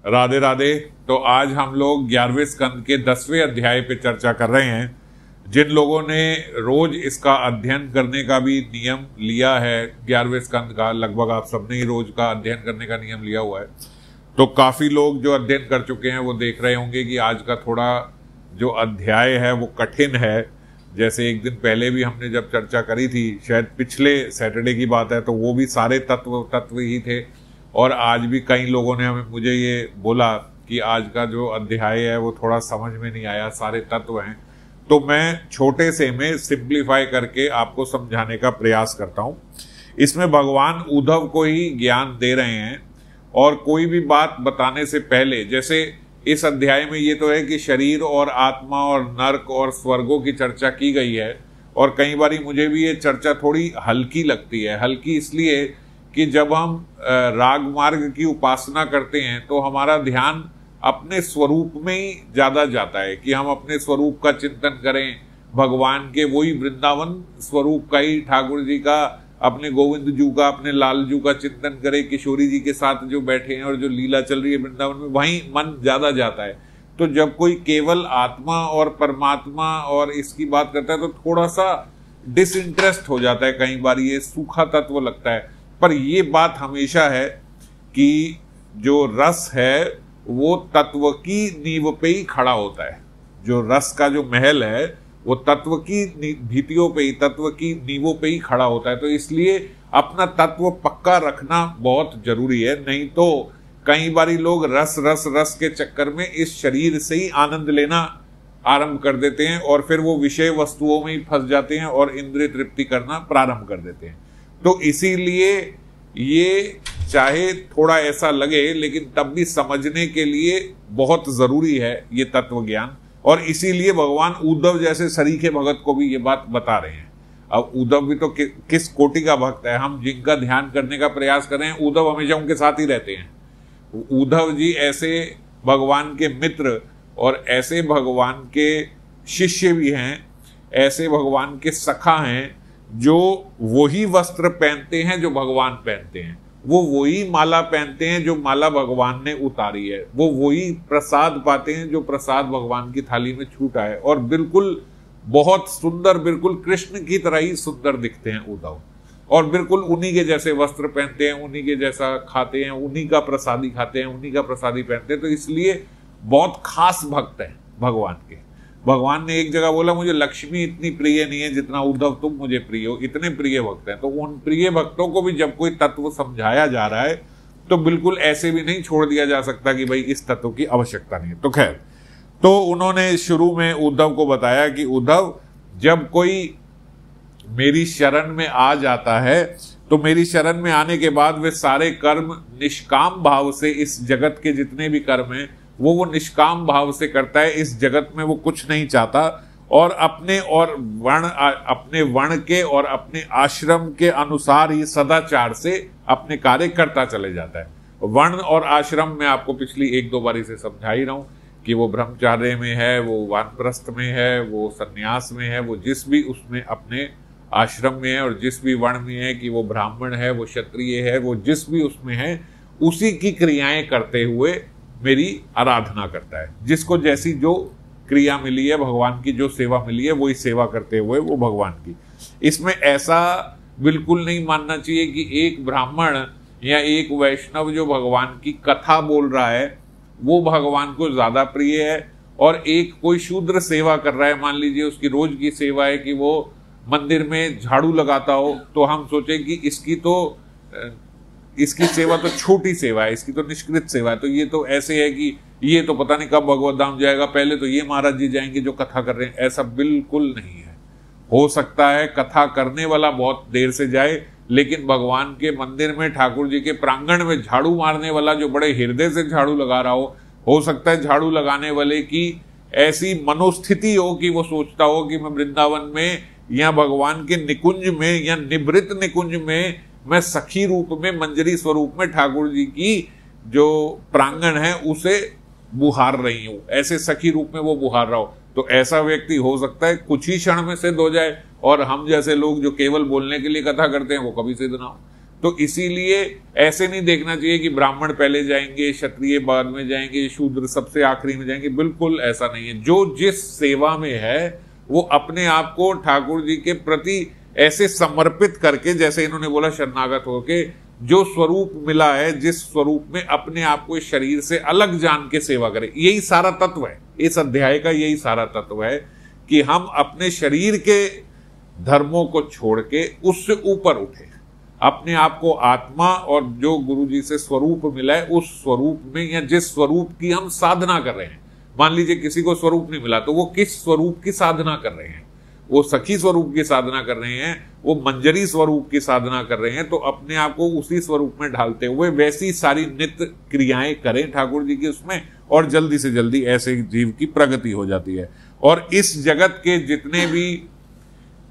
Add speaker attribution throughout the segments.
Speaker 1: राधे राधे। तो आज हम लोग 11वें स्कंद के 10वें अध्याय पे चर्चा कर रहे हैं। जिन लोगों ने रोज इसका अध्ययन करने का भी नियम लिया है 11वें स्कंद का, लगभग आप सबने ही रोज का अध्ययन करने का नियम लिया हुआ है, तो काफी लोग जो अध्ययन कर चुके हैं वो देख रहे होंगे कि आज का थोड़ा जो अध्याय है वो कठिन है। जैसे एक दिन पहले भी हमने जब चर्चा करी थी, शायद पिछले सैटरडे की बात है, तो वो भी सारे तत्व ही थे। और आज भी कई लोगों ने मुझे ये बोला कि आज का जो अध्याय है वो थोड़ा समझ में नहीं आया, सारे तत्व हैं। तो मैं छोटे से में सिंप्लीफाई करके आपको समझाने का प्रयास करता हूं। इसमें भगवान उद्धव को ही ज्ञान दे रहे हैं और कोई भी बात बताने से पहले, जैसे इस अध्याय में ये तो है कि शरीर और आत्मा और नर्क और स्वर्गों की चर्चा की गई है। और कई बारी मुझे भी ये चर्चा थोड़ी हल्की लगती है। हल्की इसलिए कि जब हम राग मार्ग की उपासना करते हैं तो हमारा ध्यान अपने स्वरूप में ही ज्यादा जाता है कि हम अपने स्वरूप का चिंतन करें, भगवान के वही वृंदावन स्वरूप का ही, ठाकुर जी का, अपने गोविंद जू का, अपने लाल जू का चिंतन करें, किशोरी जी के साथ जो बैठे हैं और जो लीला चल रही है वृंदावन में, वहीं मन ज्यादा जाता है। तो जब कोई केवल आत्मा और परमात्मा और इसकी बात करता है तो थोड़ा सा डिसइंटरेस्ट हो जाता है, कई बार ये सूखा तत्व लगता है। पर ये बात हमेशा है कि जो रस है वो तत्व की नींव पे ही खड़ा होता है। जो रस का जो महल है वो तत्व की भित्तियों पे ही, तत्व की नींवों पे ही खड़ा होता है। तो इसलिए अपना तत्व पक्का रखना बहुत जरूरी है। नहीं तो कई बारी लोग रस रस रस के चक्कर में इस शरीर से ही आनंद लेना आरंभ कर देते हैं और फिर वो विषय वस्तुओं में ही फंस जाते हैं और इंद्रिय तृप्ति करना प्रारंभ कर देते हैं। तो इसीलिए ये चाहे थोड़ा ऐसा लगे लेकिन तब भी समझने के लिए बहुत जरूरी है ये तत्व ज्ञान। और इसीलिए भगवान उद्धव जैसे सरीखे भगत को भी ये बात बता रहे हैं। अब उद्धव भी तो किस कोटि का भक्त है। हम जिनका ध्यान करने का प्रयास कर रहे हैं, उद्धव हमेशा उनके साथ ही रहते हैं। उद्धव जी ऐसे भगवान के मित्र और ऐसे भगवान के शिष्य भी हैं, ऐसे भगवान के सखा हैं जो वही वस्त्र पहनते हैं जो भगवान पहनते हैं, वो वही माला पहनते हैं जो माला भगवान ने उतारी है, वो वही प्रसाद पाते हैं जो प्रसाद भगवान की थाली में छूटा है, और बिल्कुल बहुत सुंदर, बिल्कुल कृष्ण की तरह ही सुंदर दिखते हैं उद्धव, और बिल्कुल उन्हीं के जैसे वस्त्र पहनते हैं, उन्हीं के जैसा खाते हैं, उन्हीं का प्रसादी खाते हैं, उन्हीं का प्रसादी पहनते हैं। तो इसलिए बहुत खास भक्त हैं भगवान के। भगवान ने एक जगह बोला, मुझे लक्ष्मी इतनी प्रिय नहीं है जितना उद्धव तुम मुझे प्रिय हो। इतने प्रिय भक्त हैं। तो उन प्रिय भक्तों को भी जब कोई तत्व समझाया जा रहा है तो बिल्कुल ऐसे भी नहीं छोड़ दिया जा सकता कि भाई इस तत्व की आवश्यकता नहीं है। तो खैर, तो उन्होंने शुरू में उद्धव को बताया कि उद्धव, जब कोई मेरी शरण में आ जाता है तो मेरी शरण में आने के बाद वे सारे कर्म निष्काम भाव से, इस जगत के जितने भी कर्म हैं वो निष्काम भाव से करता है। इस जगत में वो कुछ नहीं चाहता और अपने वर्ण के और अपने आश्रम के अनुसार ही सदाचार से अपने कार्य करता चले जाता है। वर्ण और आश्रम में आपको पिछली 1-2 बारी से समझा ही रहा हूं कि वो ब्रह्मचार्य में है, वो वानप्रस्थ में है, वो सन्यास में है, वो जिस भी उसमें अपने आश्रम में है, और जिस भी वर्ण में है कि वो ब्राह्मण है, वो क्षत्रिय है, वो जिस भी उसमें है उसी की क्रियाएं करते हुए मेरी आराधना करता है। जिसको जैसी जो क्रिया मिली है, भगवान की जो सेवा मिली है, वही सेवा करते हुए वो भगवान की। इसमें ऐसा बिल्कुल नहीं मानना चाहिए कि एक ब्राह्मण या एक वैष्णव जो भगवान की कथा बोल रहा है वो भगवान को ज्यादा प्रिय है, और एक कोई शूद्र सेवा कर रहा है, मान लीजिए उसकी रोज की सेवा है कि वो मंदिर में झाड़ू लगाता हो, तो हम सोचे कि इसकी सेवा तो छोटी सेवा है, इसकी तो निष्कृत सेवा है, तो ये तो ऐसे है कि ये तो पता नहीं कब भगवत धाम जाएगा, पहले तो ये महाराज जी जाएंगे जो कथा कर रहे हैं। ऐसा बिल्कुल नहीं है। हो सकता है कथा करने वाला बहुत देर से जाए, लेकिन भगवान के मंदिर में, ठाकुर जी के प्रांगण में झाड़ू मारने वाला जो बड़े हृदय से झाड़ू लगा रहा हो सकता है झाड़ू लगाने वाले की ऐसी मनोस्थिति हो कि वो सोचता हो कि मैं वृंदावन में या भगवान के निकुंज में या निवृत्त निकुंज में मैं सखी रूप में, मंजरी स्वरूप में ठाकुर जी की जो प्रांगण है उसे बुहार रही हूं, ऐसे सखी रूप में वो बुहार रहा हो। तो ऐसा व्यक्ति हो सकता है कुछ ही क्षण में सिद्ध हो जाए, और हम जैसे लोग जो केवल बोलने के लिए कथा करते हैं वो कभी सिद्ध ना हो। तो इसीलिए ऐसे नहीं देखना चाहिए कि ब्राह्मण पहले जाएंगे, क्षत्रिय बाद में जाएंगे, शूद्र सबसे आखिरी में जाएंगे। बिल्कुल ऐसा नहीं है। जो जिस सेवा में है वो अपने आप को ठाकुर जी के प्रति ऐसे समर्पित करके, जैसे इन्होंने बोला शरणागत होके, जो स्वरूप मिला है, जिस स्वरूप में अपने आप को इस शरीर से अलग जान के सेवा करें। यही सारा तत्व है इस अध्याय का, यही सारा तत्व है कि हम अपने शरीर के धर्मों को छोड़ के उससे ऊपर उठे, अपने आप को आत्मा और जो गुरु जी से स्वरूप मिला है उस स्वरूप में, या जिस स्वरूप की हम साधना कर रहे हैं। मान लीजिए किसी को स्वरूप नहीं मिला तो वो किस स्वरूप की साधना कर रहे हैं? वो सखी स्वरूप की साधना कर रहे हैं, वो मंजरी स्वरूप की साधना कर रहे हैं। तो अपने आप को उसी स्वरूप में ढालते हुए वैसी सारी नित्य क्रियाएं करें ठाकुर जी की उसमें, और जल्दी से जल्दी ऐसे जीव की प्रगति हो जाती है। और इस जगत के जितने भी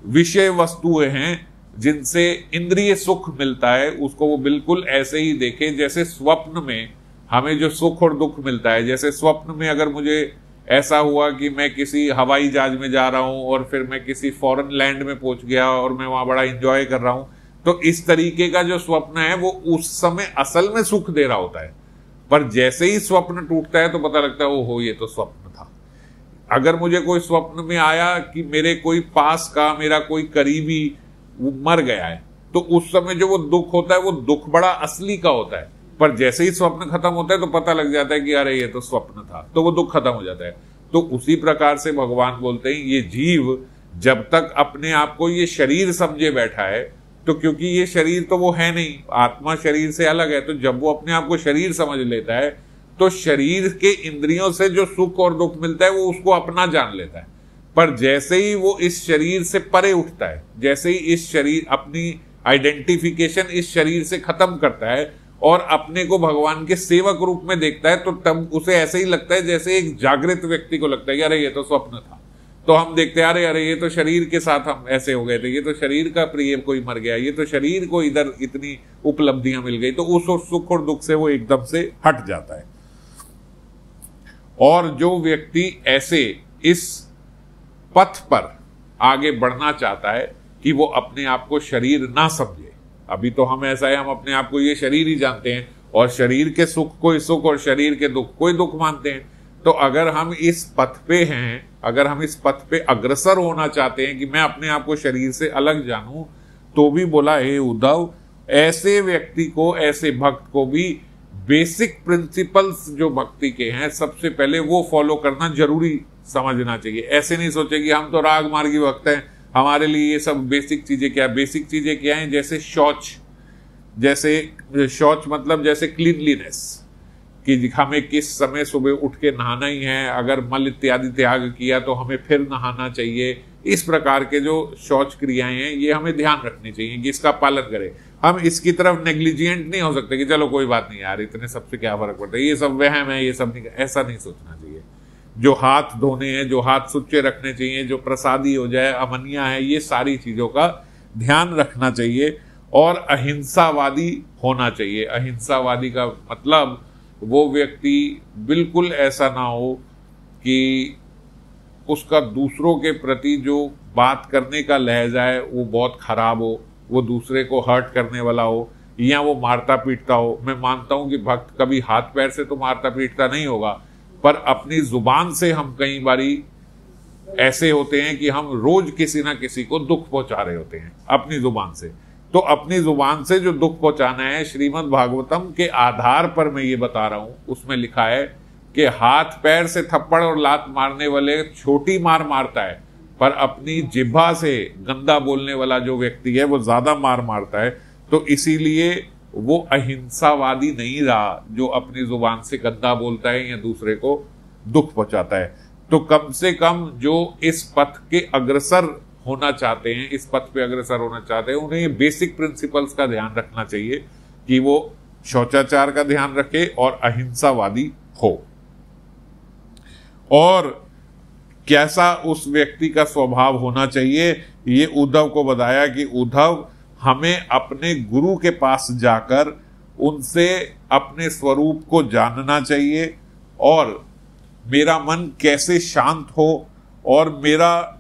Speaker 1: विषय वस्तुएं हैं जिनसे इंद्रिय सुख मिलता है, उसको वो बिल्कुल ऐसे ही देखे जैसे स्वप्न में हमें जो सुख और दुख मिलता है। जैसे स्वप्न में अगर मुझे ऐसा हुआ कि मैं किसी हवाई जहाज में जा रहा हूं और फिर मैं किसी फॉरेन लैंड में पहुंच गया और मैं वहां बड़ा एंजॉय कर रहा हूं, तो इस तरीके का जो स्वप्न है वो उस समय असल में सुख दे रहा होता है, पर जैसे ही स्वप्न टूटता है तो पता लगता है ओहो ये तो स्वप्न था। अगर मुझे कोई स्वप्न में आया कि मेरे कोई पास का मेरा कोई करीबी वो मर गया है, तो उस समय जो वो दुख होता है वो दुख बड़ा असली का होता है, पर जैसे ही स्वप्न खत्म होता है तो पता लग जाता है कि अरे ये तो स्वप्न था, तो वो दुख खत्म हो जाता है। तो उसी प्रकार से भगवान बोलते हैं ये जीव जब तक अपने आप को ये शरीर समझे बैठा है, तो क्योंकि ये शरीर तो वो है नहीं, आत्मा शरीर से अलग है, तो जब वो अपने आप को शरीर समझ लेता है तो शरीर के इंद्रियों से जो सुख और दुख मिलता है वो उसको अपना जान लेता है। पर जैसे ही वो इस शरीर से परे उठता है, जैसे ही इस शरीर अपनी आइडेंटिफिकेशन इस शरीर से खत्म करता है और अपने को भगवान के सेवक रूप में देखता है, तो तब उसे ऐसे ही लगता है जैसे एक जागृत व्यक्ति को लगता है कि अरे ये तो स्वप्न था। तो हम देखते हैं अरे ये तो शरीर के साथ हम ऐसे हो गए थे, ये तो शरीर का प्रिय कोई मर गया, ये तो शरीर को इधर इतनी उपलब्धियां मिल गई, तो उस सुख और दुख से वो एकदम से हट जाता है। और जो व्यक्ति ऐसे इस पथ पर आगे बढ़ना चाहता है कि वो अपने आप को शरीर ना समझे, अभी तो हम ऐसा है, हम अपने आप को ये शरीर ही जानते हैं और शरीर के सुख को सुख और शरीर के दुख को दुख मानते हैं। तो अगर हम इस पथ पे हैं, अगर हम इस पथ पे अग्रसर होना चाहते हैं कि मैं अपने आप को शरीर से अलग जानूं, तो भी बोला हे उद्धव, ऐसे व्यक्ति को, ऐसे भक्त को भी बेसिक प्रिंसिपल्स जो भक्ति के हैं सबसे पहले वो फॉलो करना जरूरी समझना चाहिए। ऐसे नहीं सोचे कि हम तो राग मार्गी भक्त हैं, हमारे लिए ये सब बेसिक चीजें क्या है। बेसिक चीजें क्या हैं? जैसे शौच, जैसे शौच मतलब जैसे क्लीनलीनेस, कि हमें किस समय सुबह उठ के नहाना ही है, अगर मल इत्यादि त्याग किया तो हमें फिर नहाना चाहिए। इस प्रकार के जो शौच क्रियाएं हैं ये हमें ध्यान रखनी चाहिए कि इसका पालन करें। हम इसकी तरफ नेग्लिजेंट नहीं हो सकते कि चलो कोई बात नहीं यार, इतने सबसे क्या फर्क पड़ता है, ये सब वहम है, ये सब नहीं, ऐसा नहीं सोचना चाहिए। जो हाथ धोने हैं, जो हाथ सुच्चे रखने चाहिए, जो प्रसादी हो जाए, अमनिया है, ये सारी चीजों का ध्यान रखना चाहिए और अहिंसावादी होना चाहिए। अहिंसावादी का मतलब वो व्यक्ति बिल्कुल ऐसा ना हो कि उसका दूसरों के प्रति जो बात करने का लहजा है वो बहुत खराब हो, वो दूसरे को हर्ट करने वाला हो, या वो मारता पीटता हो। मैं मानता हूं कि भक्त कभी हाथ पैर से तो मारता पीटता नहीं होगा, पर अपनी जुबान से हम कई बारी ऐसे होते हैं कि हम रोज किसी ना किसी को दुख पहुंचा रहे होते हैं अपनी जुबान से। तो अपनी जुबान से जो दुख पहुंचाना है, श्रीमद् भागवतम के आधार पर मैं ये बता रहा हूं, उसमें लिखा है कि हाथ पैर से थप्पड़ और लात मारने वाले छोटी मार मारता है, पर अपनी जिह्वा से गंदा बोलने वाला जो व्यक्ति है वो ज्यादा मार मारता है। तो इसीलिए वो अहिंसावादी नहीं रहा जो अपनी जुबान से गंदा बोलता है या दूसरे को दुख पहुंचाता है। तो कम से कम जो इस पथ के अग्रसर होना चाहते हैं, इस पथ पे अग्रसर होना चाहते हैं, उन्हें ये बेसिक प्रिंसिपल्स का ध्यान रखना चाहिए कि वो शौचाचार का ध्यान रखे और अहिंसावादी हो। और कैसा उस व्यक्ति का स्वभाव होना चाहिए, ये उद्धव को बताया कि उद्धव, हमें अपने गुरु के पास जाकर उनसे अपने स्वरूप को जानना चाहिए और मेरा मन कैसे शांत हो और मेरा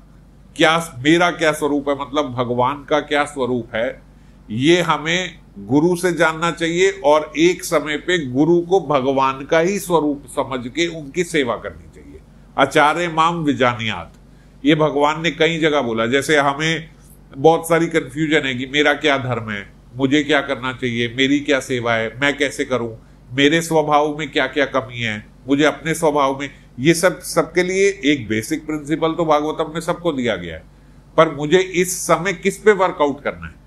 Speaker 1: क्या स्वरूप है, मतलब भगवान का क्या स्वरूप है, ये हमें गुरु से जानना चाहिए और एक समय पे गुरु को भगवान का ही स्वरूप समझ के उनकी सेवा करनी चाहिए। आचार्य माम विजानियात, ये भगवान ने कई जगह बोला। जैसे हमें बहुत सारी कंफ्यूजन है कि मेरा क्या धर्म है, मुझे क्या करना चाहिए, मेरी क्या सेवा है, मैं कैसे करूं, मेरे स्वभाव में क्या क्या कमी है, मुझे अपने स्वभाव में, ये सब सबके लिए एक बेसिक प्रिंसिपल तो भागवतम में सबको दिया गया है, पर मुझे इस समय किस पे वर्कआउट करना है।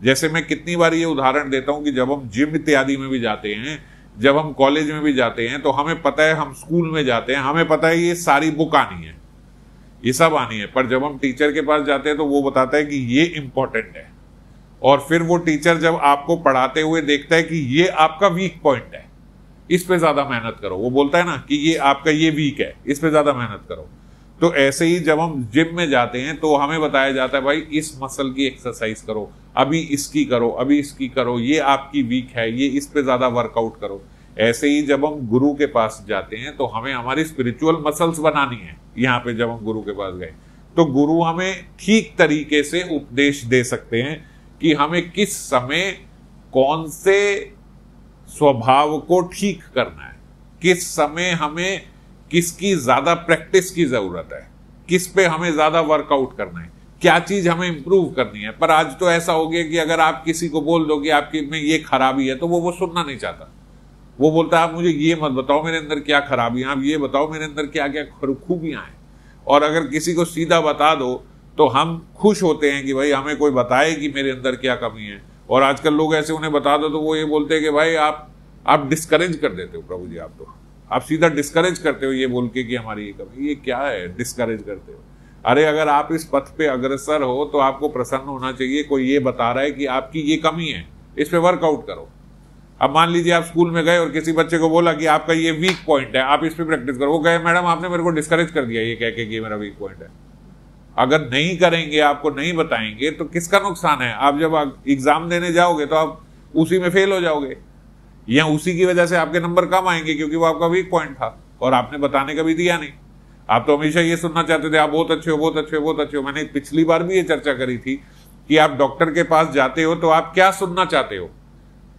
Speaker 1: जैसे मैं कितनी बार ये उदाहरण देता हूं कि जब हम जिम इत्यादि में भी जाते हैं, जब हम कॉलेज में भी जाते हैं, तो हमें पता है, हम स्कूल में जाते हैं, हमें पता है ये सारी बुक आनी है, ये सब आनी है, पर जब हम टीचर के पास जाते हैं तो वो बताता है कि ये इंपॉर्टेंट है, और फिर वो टीचर जब आपको पढ़ाते हुए देखता है कि ये आपका वीक पॉइंट है, इस पे ज्यादा मेहनत करो, वो बोलता है ना कि ये आपका ये वीक है, इस पे ज्यादा मेहनत करो। तो ऐसे ही जब हम जिम में जाते हैं तो हमें बताया जाता है भाई इस मसल की एक्सरसाइज करो, अभी इसकी करो, अभी इसकी करो, ये आपकी वीक है, ये इस पे ज्यादा वर्कआउट करो। ऐसे ही जब हम गुरु के पास जाते हैं तो हमें हमारी स्पिरिचुअल मसल्स बनानी है। यहाँ पे जब हम गुरु के पास गए तो गुरु हमें ठीक तरीके से उपदेश दे सकते हैं कि हमें किस समय कौन से स्वभाव को ठीक करना है, किस समय हमें किसकी ज्यादा प्रैक्टिस की जरूरत है, किस पे हमें ज्यादा वर्कआउट करना है, क्या चीज हमें इंप्रूव करनी है। पर आज तो ऐसा हो गया कि अगर आप किसी को बोल दो कि आपकी में ये खराबी है तो वो सुनना नहीं चाहता। वो बोलता है आप मुझे ये मत बताओ मेरे अंदर क्या खराबियां, आप ये बताओ मेरे अंदर क्या क्या खूबियां हैं। और अगर किसी को सीधा बता दो तो हम खुश होते हैं कि भाई हमें कोई बताए कि मेरे अंदर क्या कमी है। और आजकल लोग ऐसे उन्हें बता दो तो वो ये बोलते हैं कि भाई आप डिस्करेज कर देते हो प्रभु जी, आप सीधा डिस्करेज करते हो ये बोल के कि हमारी ये कमी। ये क्या है डिस्करेज करते हो? अरे अगर आप इस पथ पे अग्रसर हो तो आपको प्रसन्न होना चाहिए, कोई ये बता रहा है कि आपकी ये कमी है, इस पे वर्कआउट करो। अब मान लीजिए आप स्कूल में गए और किसी बच्चे को बोला कि आपका ये वीक पॉइंट है, आप इस पे प्रैक्टिस करो। वो कहे मैडम आपने मेरे को डिस्करेज कर दिया ये कह के कि मेरा वीक पॉइंट है। अगर नहीं करेंगे, आपको नहीं बताएंगे तो किसका नुकसान है? आप जब एग्जाम देने जाओगे तो आप उसी में फेल हो जाओगे, या उसी की वजह से आपके नंबर कम आएंगे क्योंकि वो आपका वीक पॉइंट था और आपने बताने का भी दिया नहीं। आप तो हमेशा ये सुनना चाहते थे आप बहुत अच्छे हो, बहुत अच्छे हो, बहुत अच्छे हो। मैंने पिछली बार भी ये चर्चा करी थी कि आप डॉक्टर के पास जाते हो तो आप क्या सुनना चाहते हो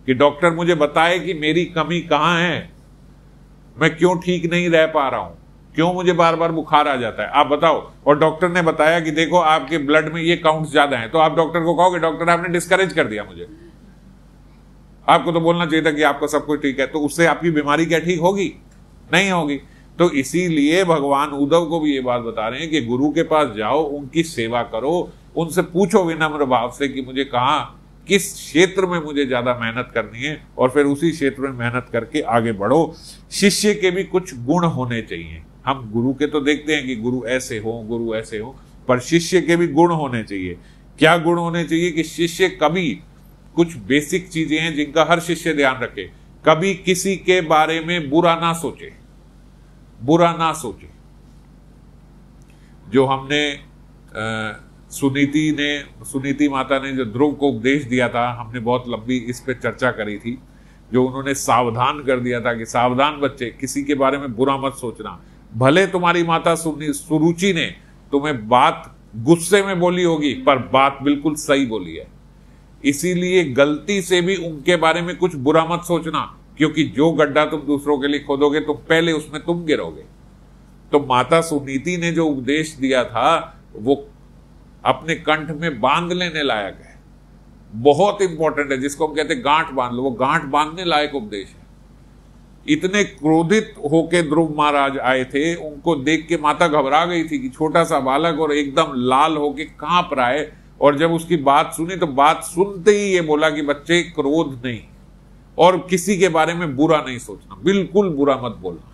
Speaker 1: कि डॉक्टर मुझे बताए कि मेरी कमी कहां है, मैं क्यों ठीक नहीं रह पा रहा हूं, क्यों मुझे बार बार बुखार आ जाता है, आप बताओ। और डॉक्टर ने बताया कि देखो आपके ब्लड में ये काउंट्स ज्यादा हैं, तो आप डॉक्टर को कहोगे डॉक्टर आपने डिस्करेज कर दिया मुझे। आपको तो बोलना चाहिए था कि आपका सब कुछ ठीक है, तो उससे आपकी बीमारी क्या ठीक होगी? नहीं होगी। तो इसीलिए भगवान उद्धव को भी ये बात बता रहे हैं कि गुरु के पास जाओ, उनकी सेवा करो, उनसे पूछो विनम्र भाव से कि मुझे कहाँ किस क्षेत्र में मुझे ज्यादा मेहनत करनी है, और फिर उसी क्षेत्र में मेहनत करके आगे बढ़ो। शिष्य के भी कुछ गुण होने चाहिए। हम गुरु के तो देखते हैं कि गुरु ऐसे हो, गुरु ऐसे हो, पर शिष्य के भी गुण होने चाहिए। क्या गुण होने चाहिए? कि शिष्य कभी, कुछ बेसिक चीजें हैं जिनका हर शिष्य ध्यान रखे, कभी किसी के बारे में बुरा ना सोचे, बुरा ना सोचे। जो हमने सुनीति माता ने जो ध्रुव को उपदेश दिया था, हमने बहुत लंबी इस पे चर्चा करी थी। जो उन्होंने सावधान कर दिया था कि सावधान बच्चे, किसी के बारे में बुरा मत सोचना। भले तुम्हारी माता सुरुचि ने तुम्हें बात गुस्से में बोली होगी, पर बात बिल्कुल सही बोली है, इसीलिए गलती से भी उनके बारे में कुछ बुरा मत सोचना, क्योंकि जो गड्ढा तुम दूसरों के लिए खोदोगे तो पहले उसमें तुम गिरोगे। तो माता सुनीति ने जो उपदेश दिया था वो अपने कंठ में बांध लेने लायक है, बहुत इंपॉर्टेंट है, जिसको हम कहते हैं गांठ बांध लो। वो गांठ बांधने लायक उपदेश है। इतने क्रोधित होके ध्रुव महाराज आए थे, उनको देख के माता घबरा गई थी कि छोटा सा बालक और एकदम लाल होके कांप रहा है। और जब उसकी बात सुनी तो बात सुनते ही ये बोला कि बच्चे क्रोध नहीं, और किसी के बारे में बुरा नहीं सोचना, बिल्कुल बुरा मत बोलना,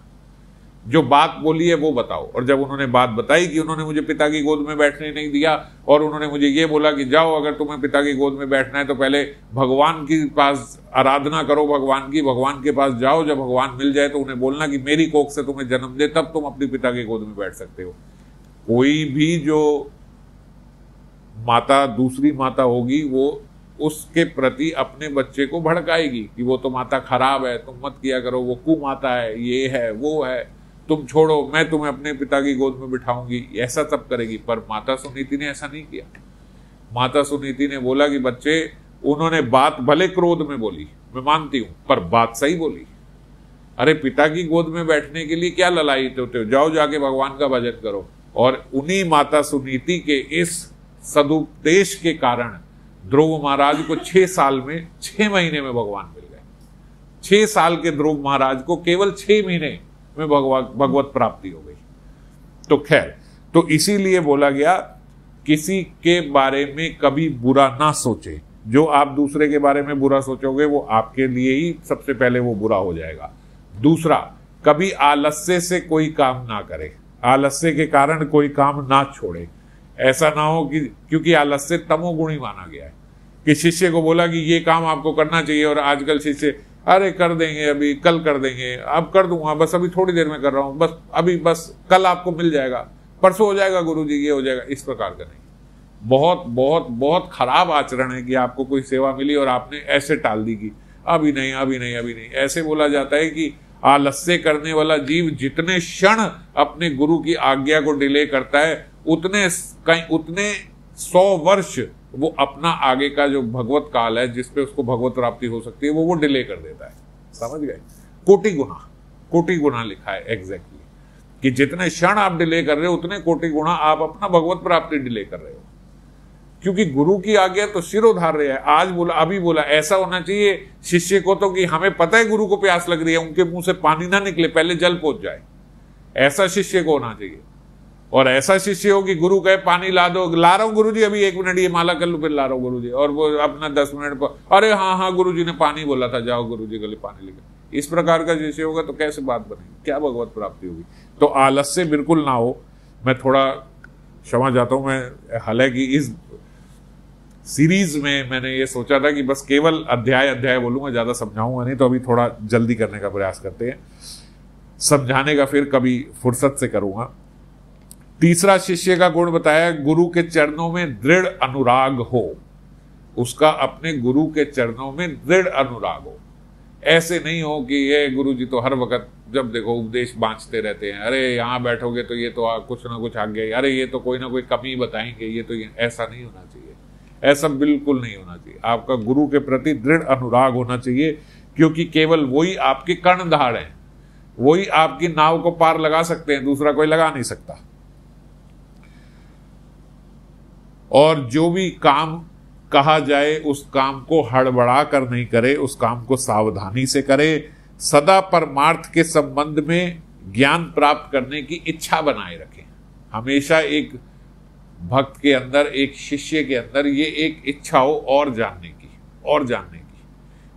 Speaker 1: जो बात बोली है वो बताओ। और जब उन्होंने बात बताई कि उन्होंने मुझे पिता की गोद में बैठने नहीं दिया, और उन्होंने मुझे ये बोला कि जाओ अगर तुम्हें पिता की गोद में बैठना है तो पहले भगवान के पास आराधना करो, भगवान के पास जाओ, जब भगवान मिल जाए तो उन्हें बोलना कि मेरी कोख से तुम्हें जन्म दे, तब तुम अपनी पिता की गोद में बैठ सकते हो। कोई भी जो माता दूसरी माता होगी वो उसके प्रति अपने बच्चे को भड़काएगी कि वो तो माता खराब है, तुम मत किया करो, वो कुमाता है, ये है वो है, तुम छोड़ो, मैं तुम्हें अपने पिता की गोद में बिठाऊंगी, ऐसा सब करेगी। पर माता सुनीति ने ऐसा नहीं किया। माता सुनीति ने बोला कि बच्चे उन्होंने बात भले क्रोध में बोली, मैं मानती हूं, पर बात सही बोली। अरे पिता की गोद में बैठने के लिए क्या ललायित होते हो, जाओ जाके भगवान का भजन करो। और उन्हीं माता सुनीति के इस सदुपदेश के कारण ध्रुव महाराज को 6 साल में 6 महीने में भगवान मिल गए। 6 साल के ध्रुव महाराज को केवल 6 महीने में भगवत प्राप्ति हो गई। तो खैर, तो इसीलिए बोला गया किसी के बारे में कभी बुरा ना सोचे। जो आप दूसरे के बारे में बुरा सोचोगे वो आपके लिए ही सबसे पहले वो बुरा हो जाएगा। दूसरा, कभी आलस्य से कोई काम ना करे, आलस्य के कारण कोई काम ना छोड़े। ऐसा ना हो कि क्योंकि आलस्य तमोगुणी माना गया है कि शिष्य को बोला कि ये काम आपको करना चाहिए और आजकल शिष्य अरे कर देंगे, अभी कल कर देंगे, अब कर दूंगा, बस अभी थोड़ी देर में कर रहा हूं, बस अभी, बस कल आपको मिल जाएगा, परसों हो जाएगा गुरुजी, ये हो जाएगा। इस प्रकार का नहीं। बहुत बहुत बहुत खराब आचरण है कि आपको कोई सेवा मिली और आपने ऐसे टाल दी कि अभी नहीं, अभी नहीं, अभी नहीं। ऐसे बोला जाता है कि आलस्य करने वाला जीव जितने क्षण अपने गुरु की आज्ञा को डिले करता है, उतने 100 वर्ष वो अपना आगे का जो भगवत काल है जिसपे उसको भगवत प्राप्ति हो सकती है वो डिले कर देता है। समझ गए? कोटि गुना लिखा है एग्जैक्टली कि जितने क्षण आप डिले कर रहे हो उतने कोटि गुना आप अपना भगवत प्राप्ति डिले कर रहे हो। क्योंकि गुरु की आज्ञा तो शिरोधार्य है। आज बोला, अभी बोला, ऐसा होना चाहिए शिष्य को तो कि हमें पता है गुरु को प्यास लग रही है, उनके मुंह से पानी ना निकले, पहले जल पहुंच जाए। ऐसा शिष्य को होना चाहिए। और ऐसा शिष्य हो कि गुरु कहे पानी ला दो, ला रहा हूं गुरुजी, अभी 1 मिनट ये माला कर लो, फिर ला रहा हूं गुरुजी, और वो अपना 10 मिनट पर अरे हाँ गुरुजी ने पानी बोला था, जाओ गुरुजी के लिए पानी लेकर। इस प्रकार का शिष्य होगा तो कैसे बात बनेगी, क्या भगवत प्राप्ति होगी? तो आलस्य बिल्कुल ना हो। मैं थोड़ा क्षमा चाहता हूं, मैं हालांकि इस सीरीज में मैंने ये सोचा था कि बस केवल अध्याय बोलूंगा, ज्यादा समझाऊंगा नहीं, तो अभी थोड़ा जल्दी करने का प्रयास करते हैं। समझाने का फिर कभी फुर्सत से करूंगा। तीसरा शिष्य का गुण बताया, गुरु के चरणों में दृढ़ अनुराग हो। उसका अपने गुरु के चरणों में दृढ़ अनुराग हो। ऐसे नहीं हो कि ये गुरु जी तो हर वक्त जब देखो उपदेश बांचते रहते हैं, अरे यहाँ बैठोगे तो ये तो कुछ ना कुछ आगे, अरे ये तो कोई ना कोई कमी बताएंगे, ये तो ऐसा नहीं होना चाहिए। ऐसा बिल्कुल नहीं होना चाहिए। आपका गुरु के प्रति दृढ़ अनुराग होना चाहिए, क्योंकि केवल वही आपके कर्णधार हैं, वही आपकी नाव को पार लगा सकते हैं, दूसरा कोई लगा नहीं सकता। और जो भी काम कहा जाए उस काम को हड़बड़ा कर नहीं करे, उस काम को सावधानी से करे। सदा परमार्थ के संबंध में ज्ञान प्राप्त करने की इच्छा बनाए रखें। हमेशा एक भक्त के अंदर, एक शिष्य के अंदर ये एक इच्छा हो और जानने की,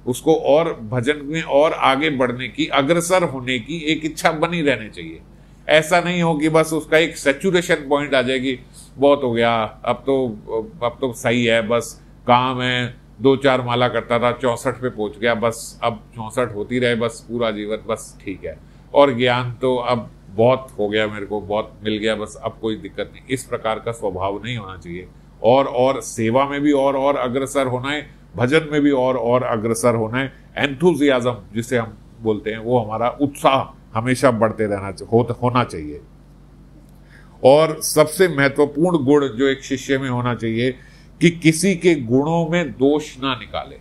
Speaker 1: उसको और भजन में और आगे बढ़ने की, अग्रसर होने की एक इच्छा बनी रहनी चाहिए। ऐसा नहीं हो कि बस उसका एक सैचुरेशन पॉइंट आ जाएगी, बहुत हो गया, अब तो सही है, बस काम है, 2-4 माला करता था, 64 पे पहुंच गया, बस अब 64 होती रहे बस पूरा जीवन, बस ठीक है, और ज्ञान तो अब बहुत हो गया, मेरे को बहुत मिल गया, बस अब कोई दिक्कत नहीं। इस प्रकार का स्वभाव नहीं होना चाहिए। और सेवा में भी और अग्रसर होना है, भजन में भी और अग्रसर होना है। एंथुजियाज्म जिसे हम बोलते हैं, वो हमारा उत्साह हमेशा बढ़ते होना चाहिए। और सबसे महत्वपूर्ण गुण जो एक शिष्य में होना चाहिए कि किसी के गुणों में दोष ना निकाले।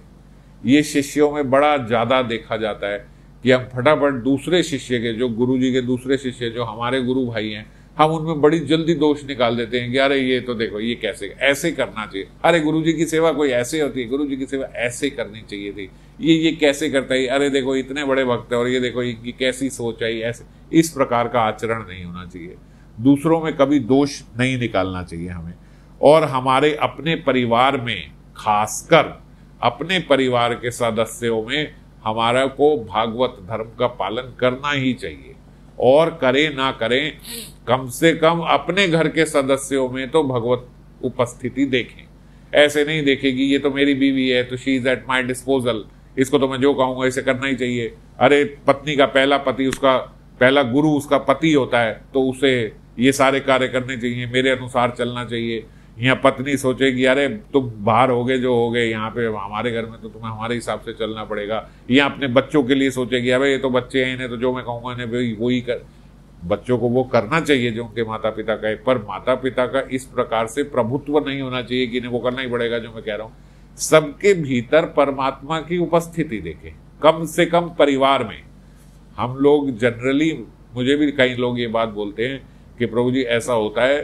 Speaker 1: ये शिष्यों में बड़ा ज्यादा देखा जाता है कि हम फटाफट दूसरे शिष्य के, जो गुरु जी के दूसरे शिष्य जो हमारे गुरु भाई हैं, हम उनमें बड़ी जल्दी दोष निकाल देते हैं कि अरे ये तो देखो, ये कैसे ऐसे करना चाहिए, अरे गुरु जी की सेवा कोई ऐसे होती है, गुरु जी की सेवा ऐसे करनी चाहिए थी, ये कैसे करता है, अरे देखो इतने बड़े भक्त है और ये देखो ये कैसी सोच है, ऐसे। इस प्रकार का आचरण नहीं होना चाहिए। दूसरों में कभी दोष नहीं निकालना चाहिए हमें। और हमारे अपने परिवार में, खासकर अपने परिवार के सदस्यों में, हमारा को भागवत धर्म का पालन करना ही चाहिए। और करें ना करें, कम से कम अपने घर के सदस्यों में तो भगवत उपस्थिति देखें। ऐसे नहीं देखेगी ये तो मेरी बीवी है तो she is at my disposal, इसको तो मैं जो कहूंगा इसे करना ही चाहिए। अरे पत्नी का पहला पति, उसका पहला गुरु उसका पति होता है, तो उसे ये सारे कार्य करने चाहिए, मेरे अनुसार चलना चाहिए। यहाँ पत्नी सोचेगी अरे तुम बाहर हो गए जो हो गए, यहाँ पे हमारे घर में तो तुम्हें हमारे हिसाब से चलना पड़ेगा। यहाँ अपने बच्चों के लिए सोचेगी अरे ये तो बच्चे हैं, इन्हें तो जो मैं कहूँगा इन्हें वही कर। बच्चों को वो करना चाहिए जो उनके माता पिता कहे, पर माता पिता का इस प्रकार से प्रभुत्व नहीं होना चाहिए कि इन्हें वो करना ही पड़ेगा जो मैं कह रहा हूँ। सबके भीतर परमात्मा की उपस्थिति देखें। कम से कम परिवार में हम लोग जनरली, मुझे भी कई लोग ये बात बोलते हैं कि प्रभु जी ऐसा होता है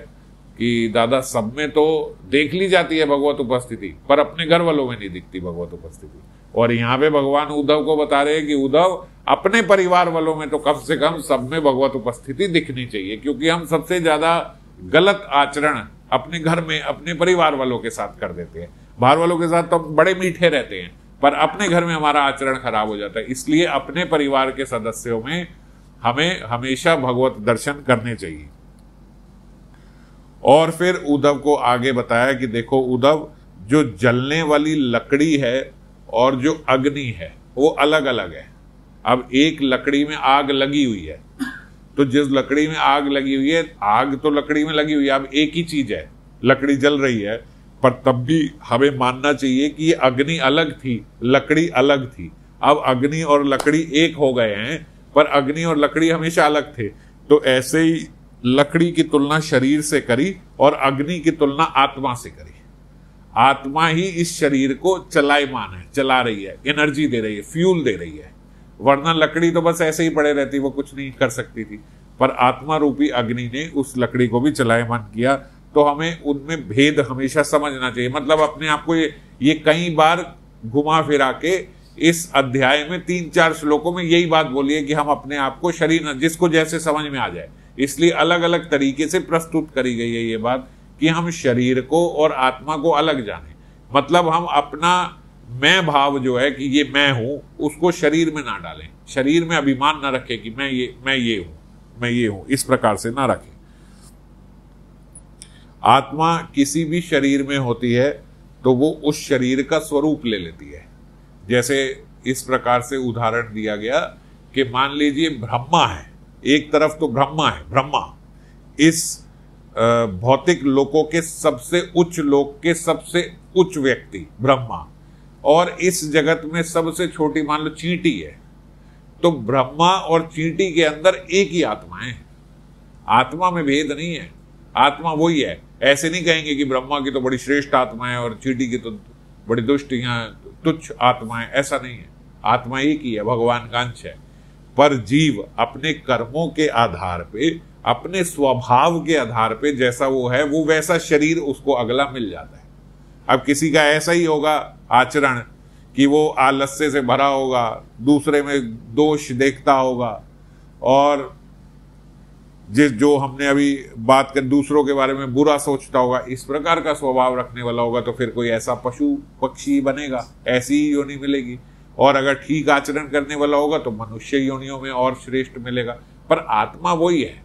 Speaker 1: कि दादा सब में तो देख ली जाती है भगवत उपस्थिति, पर अपने घर वालों में नहीं दिखती भगवत उपस्थिति। और यहाँ पे भगवान उद्धव को बता रहे हैं कि उद्धव, अपने परिवार वालों में तो कम से कम सब में भगवत उपस्थिति दिखनी चाहिए, क्योंकि हम सबसे ज्यादा गलत आचरण अपने घर में अपने परिवार वालों के साथ कर देते हैं। बाहर वालों के साथ तो हम बड़े मीठे रहते हैं, पर अपने घर में हमारा आचरण खराब हो जाता है। इसलिए अपने परिवार के सदस्यों में हमें हमेशा भगवत दर्शन करने चाहिए। और फिर उद्धव को आगे बताया कि देखो उद्धव, जो जलने वाली लकड़ी है और जो अग्नि है वो अलग अलग है। अब एक लकड़ी में आग लगी हुई है, तो जिस लकड़ी में आग लगी हुई है, आग तो लकड़ी में लगी हुई है, अब एक ही चीज है, लकड़ी जल रही है, पर तब भी हमें मानना चाहिए कि ये अग्नि अलग थी, लकड़ी अलग थी। अब अग्नि और लकड़ी एक हो गए हैं, पर अग्नि और लकड़ी हमेशा अलग थे। तो ऐसे ही लकड़ी की तुलना शरीर से करी और अग्नि की तुलना आत्मा से करी। आत्मा ही इस शरीर को चलायमान है, चला रही है, एनर्जी दे रही है, फ्यूल दे रही है। वरना लकड़ी तो बस ऐसे ही पड़े रहती, वो कुछ नहीं कर सकती थी, पर आत्मा रूपी अग्नि ने उस लकड़ी को भी चलायमान किया। तो हमें उनमें भेद हमेशा समझना चाहिए। मतलब अपने आप को ये कई बार घुमा फिरा के इस अध्याय में 3-4 श्लोकों में यही बात बोली है कि हम अपने आप को शरीर, जिसको जैसे समझ में आ जाए, इसलिए अलग अलग तरीके से प्रस्तुत करी गई है ये बात कि हम शरीर को और आत्मा को अलग जाने। मतलब हम अपना मैं भाव जो है कि ये मैं हूं, उसको शरीर में ना डालें, शरीर में अभिमान ना रखें कि मैं ये हूं, इस प्रकार से ना रखें। आत्मा किसी भी शरीर में होती है तो वो उस शरीर का स्वरूप ले लेती है। जैसे इस प्रकार से उदाहरण दिया गया कि मान लीजिए ब्रह्मा है, एक तरफ तो ब्रह्मा है, ब्रह्मा इस भौतिक लोकों के सबसे उच्च लोक के सबसे उच्च व्यक्ति ब्रह्मा, और इस जगत में सबसे छोटी मान लो चींटी है। तो ब्रह्मा और चींटी के अंदर एक ही आत्मा है, आत्मा में भेद नहीं है, आत्मा वही है। ऐसे नहीं कहेंगे कि ब्रह्मा की तो बड़ी श्रेष्ठ आत्मा है और चींटी की तो बड़ी दुष्ट तुच्छ आत्मा है, ऐसा नहीं है। आत्मा एक ही है, भगवान का अंश है। पर जीव अपने कर्मों के आधार पे, अपने स्वभाव के आधार पे जैसा वो है, वो वैसा शरीर उसको अगला मिल जाता है। अब किसी का ऐसा ही होगा आचरण कि वो आलस्य से भरा होगा, दूसरे में दोष देखता होगा, और जो हमने अभी बात कर दूसरों के बारे में बुरा सोचता होगा, इस प्रकार का स्वभाव रखने वाला होगा, तो फिर कोई ऐसा पशु पक्षी बनेगा, ऐसी ही योनि मिलेगी। और अगर ठीक आचरण करने वाला होगा तो मनुष्य योनियों में और श्रेष्ठ मिलेगा। पर आत्मा वही है,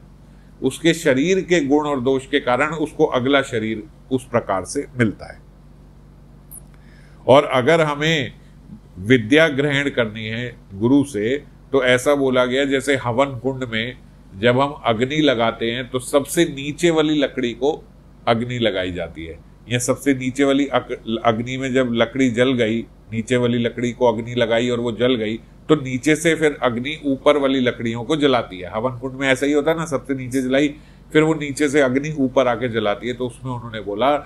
Speaker 1: उसके शरीर के गुण और दोष के कारण उसको अगला शरीर उस प्रकार से मिलता है। और अगर हमें विद्या ग्रहण करनी है गुरु से, तो ऐसा बोला गया जैसे हवन कुंड में जब हम अग्नि लगाते हैं तो सबसे नीचे वाली लकड़ी को अग्नि लगाई जाती है। यह सबसे नीचे वाली अग्नि में जब लकड़ी जल गई, नीचे वाली लकड़ी को अग्नि लगाई और वो जल गई, तो नीचे से फिर अग्नि ऊपर वाली लकड़ियों को जलाती है। हवन कुंड में ऐसा ही होता है ना, सबसे नीचे जलाई, फिर वो नीचे से अग्नि ऊपर आके जलाती है। तो उसमें उन्होंने बोला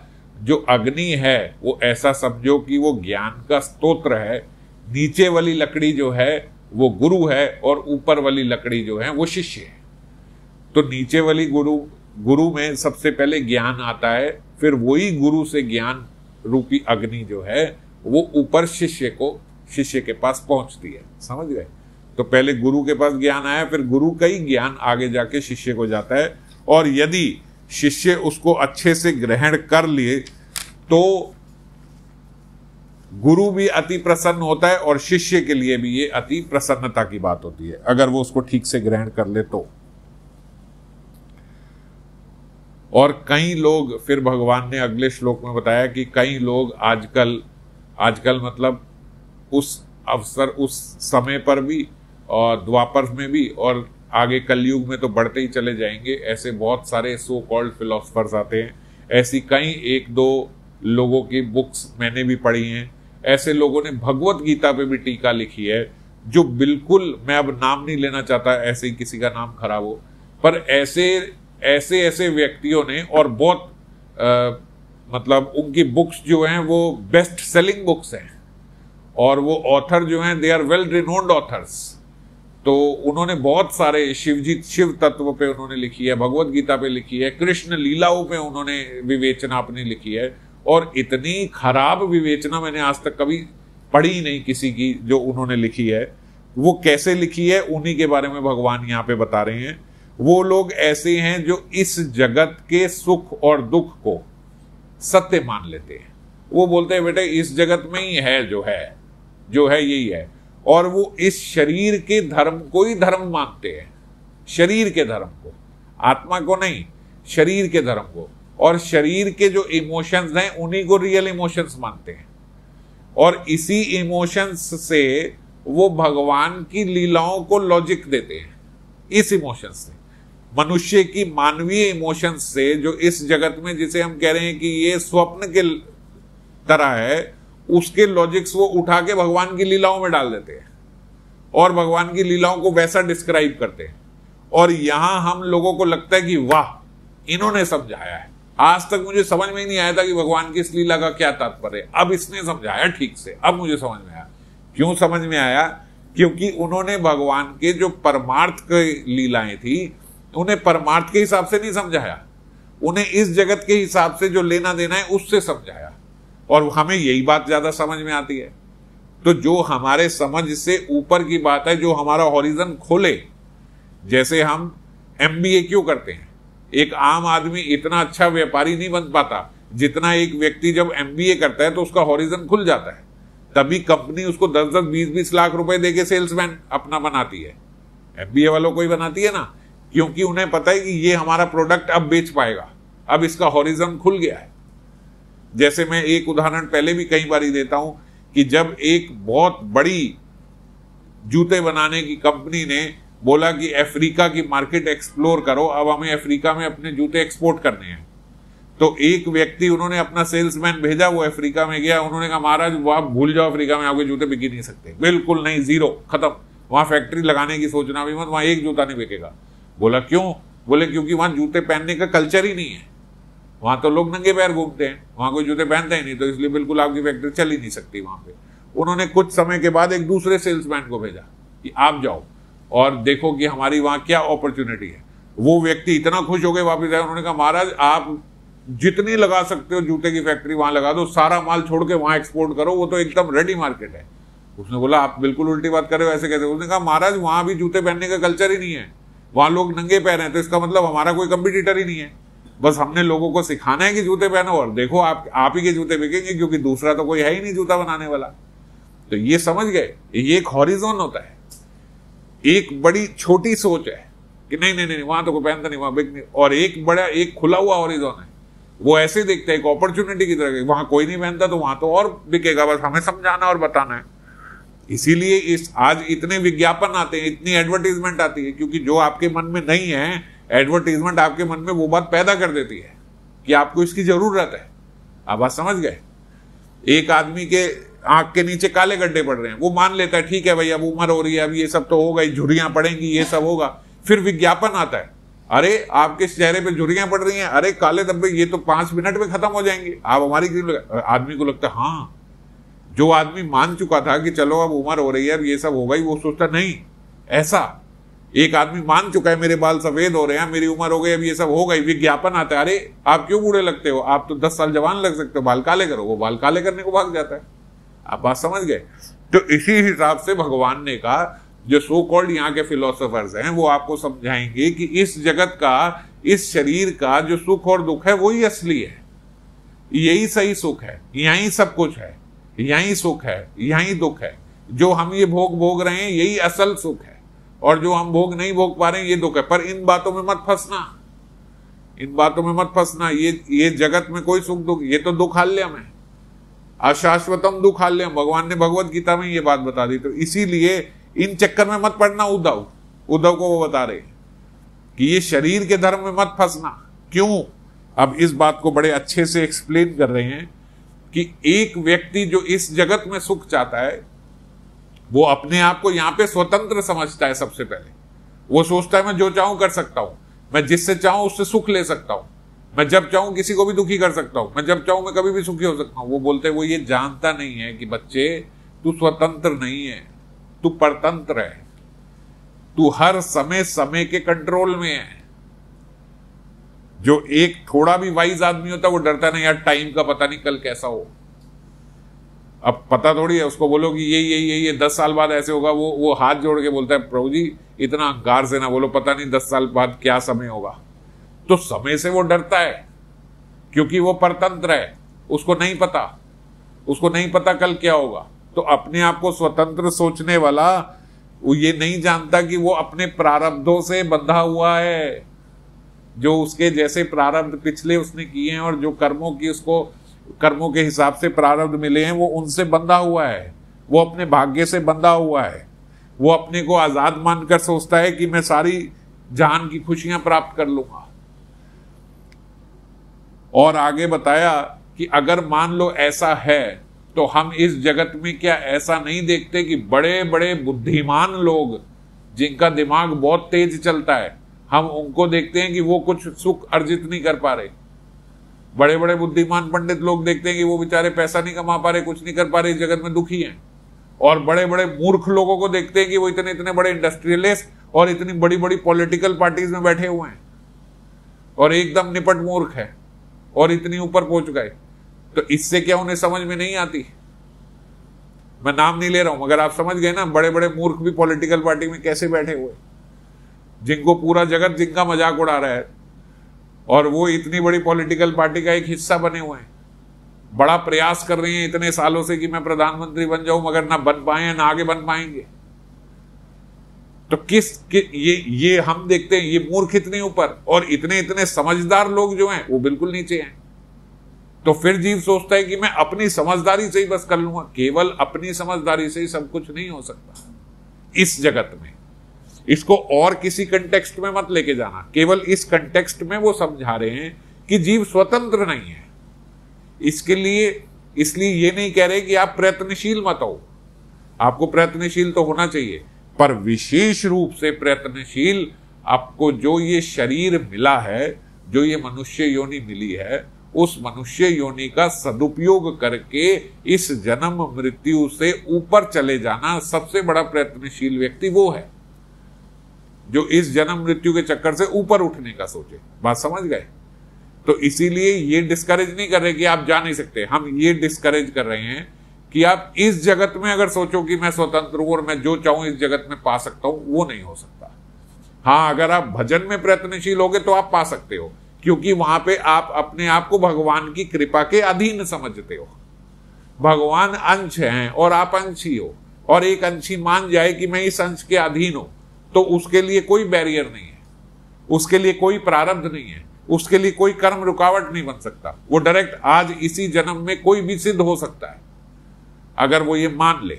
Speaker 1: जो अग्नि है वो ऐसा समझो कि वो ज्ञान का स्तोत्र है, नीचे वाली लकड़ी जो है वो गुरु है और ऊपर वाली लकड़ी जो है वो शिष्य है। तो नीचे वाली गुरु में सबसे पहले ज्ञान आता है, फिर वही गुरु से ज्ञान रूपी अग्नि जो है वो ऊपर शिष्य के पास पहुंचती है। समझ गए? तो पहले गुरु के पास ज्ञान आया, फिर गुरु का ही ज्ञान आगे जाके शिष्य को जाता है। और यदि शिष्य उसको अच्छे से ग्रहण कर लिए तो गुरु भी अति प्रसन्न होता है और शिष्य के लिए भी ये अति प्रसन्नता की बात होती है अगर वो उसको ठीक से ग्रहण कर ले तो। और कई लोग, फिर भगवान ने अगले श्लोक में बताया कि कई लोग आजकल मतलब उस अवसर, उस समय पर भी और द्वापर में भी और आगे कलयुग में तो बढ़ते ही चले जाएंगे, ऐसे बहुत सारे सो कॉल्ड फिलोसफर्स आते हैं। ऐसी कई 1-2 लोगों की बुक्स मैंने भी पढ़ी हैं। ऐसे लोगों ने भगवत गीता पे भी टीका लिखी है, जो बिल्कुल, मैं अब नाम नहीं लेना चाहता, ऐसे ही किसी का नाम खराब हो, पर ऐसे व्यक्तियों ने, और बहुत मतलब उनकी बुक्स जो हैं वो बेस्ट सेलिंग बुक्स हैं, और वो ऑथर जो हैं they are well renowned authors. तो उन्होंने बहुत सारे शिव तत्व पे उन्होंने लिखी है, भगवत गीता पे लिखी है, कृष्ण लीलाओं पे उन्होंने विवेचना अपनी लिखी है, और इतनी खराब विवेचना मैंने आज तक कभी पढ़ी नहीं किसी की जो उन्होंने लिखी है। वो कैसे लिखी है उन्हीं के बारे में भगवान यहाँ पे बता रहे हैं। वो लोग ऐसे हैं जो इस जगत के सुख और दुख को सत्य मान लेते हैं। वो बोलते हैं बेटे इस जगत में ही है जो है यही है, और वो इस शरीर के धर्म को ही धर्म मानते हैं, शरीर के धर्म को, आत्मा को नहीं, शरीर के धर्म को। और शरीर के जो इमोशंस हैं उन्हीं को रियल इमोशंस मानते हैं, और इसी इमोशंस से वो भगवान की लीलाओं को लॉजिक देते हैं। इस इमोशंस से, मनुष्य की मानवीय इमोशंस से, जो इस जगत में जिसे हम कह रहे हैं कि ये स्वप्न के तरह है, उसके लॉजिक्स वो उठा के भगवान की लीलाओं में डाल देते हैं और भगवान की लीलाओं को वैसा डिस्क्राइब करते हैं। और यहां हम लोगों को लगता है कि वाह इन्होंने समझाया है, आज तक मुझे समझ में ही नहीं आया था कि भगवान की इस लीला का क्या तात्पर्य है, अब इसने समझाया ठीक से, अब मुझे समझ में आया। क्यों समझ में आया? क्योंकि उन्होंने भगवान के जो परमार्थ की लीलाएं थी उन्हें परमार्थ के हिसाब से नहीं समझाया, उन्हें इस जगत के हिसाब से जो लेना देना है उससे समझाया। और हमें यही बात ज्यादा समझ में आती है। तो जो हमारे समझ से ऊपर की बात है, जो हमारा हॉरिजन खोले, जैसे हम MBA क्यों करते हैं? एक आम आदमी इतना अच्छा व्यापारी नहीं बन पाता जितना एक व्यक्ति जब MBA करता है तो उसका हॉरिजन खुल जाता है। तभी कंपनी उसको 10-10, 20-20 लाख रुपए देके सेल्समैन अपना बनाती है। MBA वालों को ही बनाती है ना, क्योंकि उन्हें पता है कि ये हमारा प्रोडक्ट अब बेच पाएगा, अब इसका हॉरिजन खुल गया है। जैसे मैं एक उदाहरण पहले भी कई बार देता हूं कि जब एक बहुत बड़ी जूते बनाने की कंपनी ने बोला कि अफ्रीका की मार्केट एक्सप्लोर करो, अब हमें अफ्रीका में अपने जूते एक्सपोर्ट करने हैं, तो एक व्यक्ति उन्होंने अपना सेल्समैन भेजा, वो अफ्रीका में गया, उन्होंने कहा महाराज वहां भूल जाओ, अफ्रीका में आपके जूते बिक ही नहीं सकते, बिल्कुल नहीं, जीरो, खत्म, वहां फैक्ट्री लगाने की सोचना भी मत, वहां एक जूता नहीं बिकेगा। बोला क्यों? बोले क्योंकि वहां जूते पहनने का कल्चर ही नहीं है, वहां तो लोग नंगे पैर घूमते हैं, वहां कोई जूते पहनता ही नहीं, तो इसलिए बिल्कुल आपकी फैक्ट्री चल ही नहीं सकती वहां पे। उन्होंने कुछ समय के बाद एक दूसरे सेल्समैन को भेजा कि आप जाओ और देखो कि हमारी वहां क्या अपॉर्चुनिटी है। वो व्यक्ति इतना खुश हो गए वापस आए, उन्होंने कहा महाराज आप जितनी लगा सकते हो जूते की फैक्ट्री वहां लगा दो, सारा माल छोड़ के वहां एक्सपोर्ट करो, वो तो एकदम रेडी मार्केट है। उसने बोला आप बिल्कुल उल्टी बात कर रहे हो, ऐसे कैसे? उसने कहा महाराज वहां भी जूते पहनने का कल्चर ही नहीं है, वहां लोग नंगे पैर हैं, तो इसका मतलब हमारा कोई कंपटीटर ही नहीं है, बस हमने लोगों को सिखाना है कि जूते पहनो और देखो आप ही के जूते बिकेंगे, क्योंकि दूसरा तो कोई है ही नहीं जूता बनाने वाला। तो ये समझ गए, ये एक हॉरिजॉन होता है, एक बड़ी छोटी सोच है कि नहीं नहीं नहीं वहां तो कोई पहनता नहीं, वहां बिक नहीं, और एक बड़ा एक खुला हुआ हॉरिजॉन है, वो ऐसे देखते हैं एक अपॉर्चुनिटी की तरह, वहां कोई नहीं पहनता तो वहां तो और बिकेगा, बस हमें समझाना और बताना है। इसीलिए इस आज इतने विज्ञापन आते हैं, इतनी एडवर्टीजमेंट आती है, क्योंकि जो आपके मन में नहीं है, एडवर्टीजमेंट आपके मन में वो बात पैदा कर देती है कि आपको इसकी जरूरत है। आप बात समझ गए? एक आदमी के आंख के नीचे काले गड्ढे पड़ रहे हैं, वो मान लेता है ठीक है भाई अब उम्र हो रही है, अब ये सब तो होगा, झुर्रियां पड़ेंगी, ये सब होगा। फिर विज्ञापन आता है, अरे आपके चेहरे पे झुर्रियां पड़ रही हैं, अरे काले धब्बे, ये तो 5 मिनट में खत्म हो जाएंगे, आप हमारी आदमी को लगता है हाँ, जो आदमी मान चुका था कि चलो अब उम्र हो रही है, अब ये सब होगा ही, वो सोचता नहीं ऐसा। एक आदमी मान चुका है मेरे बाल सफेद हो रहे हैं, मेरी उम्र हो गई, अब ये सब हो गई, विज्ञापन आता है, अरे आप क्यों बूढ़े लगते हो, आप तो 10 साल जवान लग सकते हो, बाल काले करो, वो बाल काले करने को भाग जाता है। आप बात समझ गए? तो इसी हिसाब से भगवान ने कहा, जो सो कॉल्ड यहाँ के फिलोसोफर्स हैं वो आपको समझाएंगे कि इस जगत का, इस शरीर का जो सुख और दुख है वही असली है, यही सही सुख है, यही सब कुछ है, यही सुख है, यही दुख है, जो हम ये भोग रहे हैं यही असल सुख है, और जो हम भोग नहीं भोग पा रहे हैं ये दुख है। पर इन बातों में मत फंसना, इन बातों में मत फंसना, ये जगत में कोई सुख दुख, ये तो दुखाल्यम है, अशाश्वतम दुखाल्यम, भगवान ने भगवत गीता में ये बात बता दी। तो इसीलिए इन चक्कर में मत पड़ना। उद्धव को वो बता रहे कि ये शरीर के धर्म में मत फंसना। क्यों? अब इस बात को बड़े अच्छे से एक्सप्लेन कर रहे हैं कि एक व्यक्ति जो इस जगत में सुख चाहता है वो अपने आप को यहां पे स्वतंत्र समझता है। सबसे पहले वो सोचता है मैं जो चाहूं कर सकता हूं, मैं जिससे चाहूं उससे सुख ले सकता हूं, मैं जब चाहूं किसी को भी दुखी कर सकता हूं, मैं जब चाहूं मैं कभी भी सुखी हो सकता हूं। वो बोलते हैं वो ये जानता नहीं है कि बच्चे तू स्वतंत्र नहीं है, तू परतंत्र है, तू हर समय समय के कंट्रोल में है। जो एक थोड़ा भी वाइज आदमी होता है वो डरता नहीं यार टाइम का पता नहीं कल कैसा हो। अब पता थोड़ी है उसको, बोलो कि ये 10 साल बाद ऐसे होगा, वो हाथ जोड़ के बोलता है प्रभु जी इतना अहंकार से ना बोलो, पता नहीं 10 साल बाद क्या समय होगा। तो समय से वो डरता है क्योंकि वो परतंत्र है, उसको नहीं पता कल क्या होगा। तो अपने आप को स्वतंत्र सोचने वाला वो ये नहीं जानता कि वो अपने प्रारब्धों से बंधा हुआ है, जो उसके जैसे प्रारब्ध पिछले उसने किए हैं और जो कर्मों के हिसाब से प्रारब्ध मिले हैं वो उनसे बंधा हुआ है, वो अपने भाग्य से बंधा हुआ है। वो अपने को आजाद मानकर सोचता है कि मैं सारी जहान की खुशियां प्राप्त कर लूंगा। और आगे बताया कि अगर मान लो ऐसा है तो हम इस जगत में क्या ऐसा नहीं देखते कि बड़े बड़े बुद्धिमान लोग जिनका दिमाग बहुत तेज चलता है, हम उनको देखते हैं कि वो कुछ सुख अर्जित नहीं कर पा रहे। बड़े बड़े बुद्धिमान पंडित लोग देखते हैं कि वो बेचारे पैसा नहीं कमा पा रहे, कुछ नहीं कर पा रहे, इस जगत में दुखी हैं। और बड़े बड़े मूर्ख लोगों को देखते हैं कि वो इतने इतने बड़े इंडस्ट्रियलिस्ट और इतनी बड़ी बड़ी पॉलिटिकल पार्टीज में बैठे हुए हैं और एकदम निपट मूर्ख है और इतनी ऊपर पहुंच गए। तो इससे क्या उन्हें समझ में नहीं आती? मैं नाम नहीं ले रहा हूं मगर आप समझ गए ना, बड़े बड़े मूर्ख भी पॉलिटिकल पार्टी में कैसे बैठे हुए, जिनको पूरा जगत जिनका मजाक उड़ा रहा है और वो इतनी बड़ी पॉलिटिकल पार्टी का एक हिस्सा बने हुए हैं। बड़ा प्रयास कर रहे हैं इतने सालों से कि मैं प्रधानमंत्री बन जाऊं, मगर ना बन पाए ना आगे बन पाएंगे। तो ये हम देखते हैं ये मूर्ख इतने ऊपर और इतने इतने समझदार लोग जो हैं वो बिल्कुल नीचे हैं। तो फिर जीव सोचता है कि मैं अपनी समझदारी से ही बस कर लूंगा। केवल अपनी समझदारी से ही सब कुछ नहीं हो सकता इस जगत में। इसको और किसी कंटेक्स्ट में मत लेके जाना, केवल इस कंटेक्स्ट में वो समझा रहे हैं कि जीव स्वतंत्र नहीं है। इसलिए ये नहीं कह रहे कि आप प्रयत्नशील मत हो, आपको प्रयत्नशील तो होना चाहिए, पर विशेष रूप से प्रयत्नशील आपको जो ये शरीर मिला है, जो ये मनुष्य योनि मिली है, उस मनुष्य योनि का सदुपयोग करके इस जन्म मृत्यु से ऊपर चले जाना। सबसे बड़ा प्रयत्नशील व्यक्ति वो है जो इस जन्म मृत्यु के चक्कर से ऊपर उठने का सोचे। बात समझ गए? तो इसीलिए ये डिस्करेज नहीं कर रहे कि आप जा नहीं सकते, हम ये डिस्करेज कर रहे हैं कि आप इस जगत में अगर सोचो कि मैं स्वतंत्र हूं और मैं जो चाहूं इस जगत में पा सकता हूं, वो नहीं हो सकता। हाँ, अगर आप भजन में प्रयत्नशील होगे तो आप पा सकते हो, क्योंकि वहां पे आप अपने आप को भगवान की कृपा के अधीन समझते हो। भगवान अंश हैं और आप अंशी हो, और एक अंशी मान जाए कि मैं इस अंश के अधीन हूं तो उसके लिए कोई बैरियर नहीं है, उसके लिए कोई प्रारब्ध नहीं है, उसके लिए कोई कर्म रुकावट नहीं बन सकता। वो डायरेक्ट आज इसी जन्म में कोई भी सिद्ध हो सकता है। अगर वो ये मान ले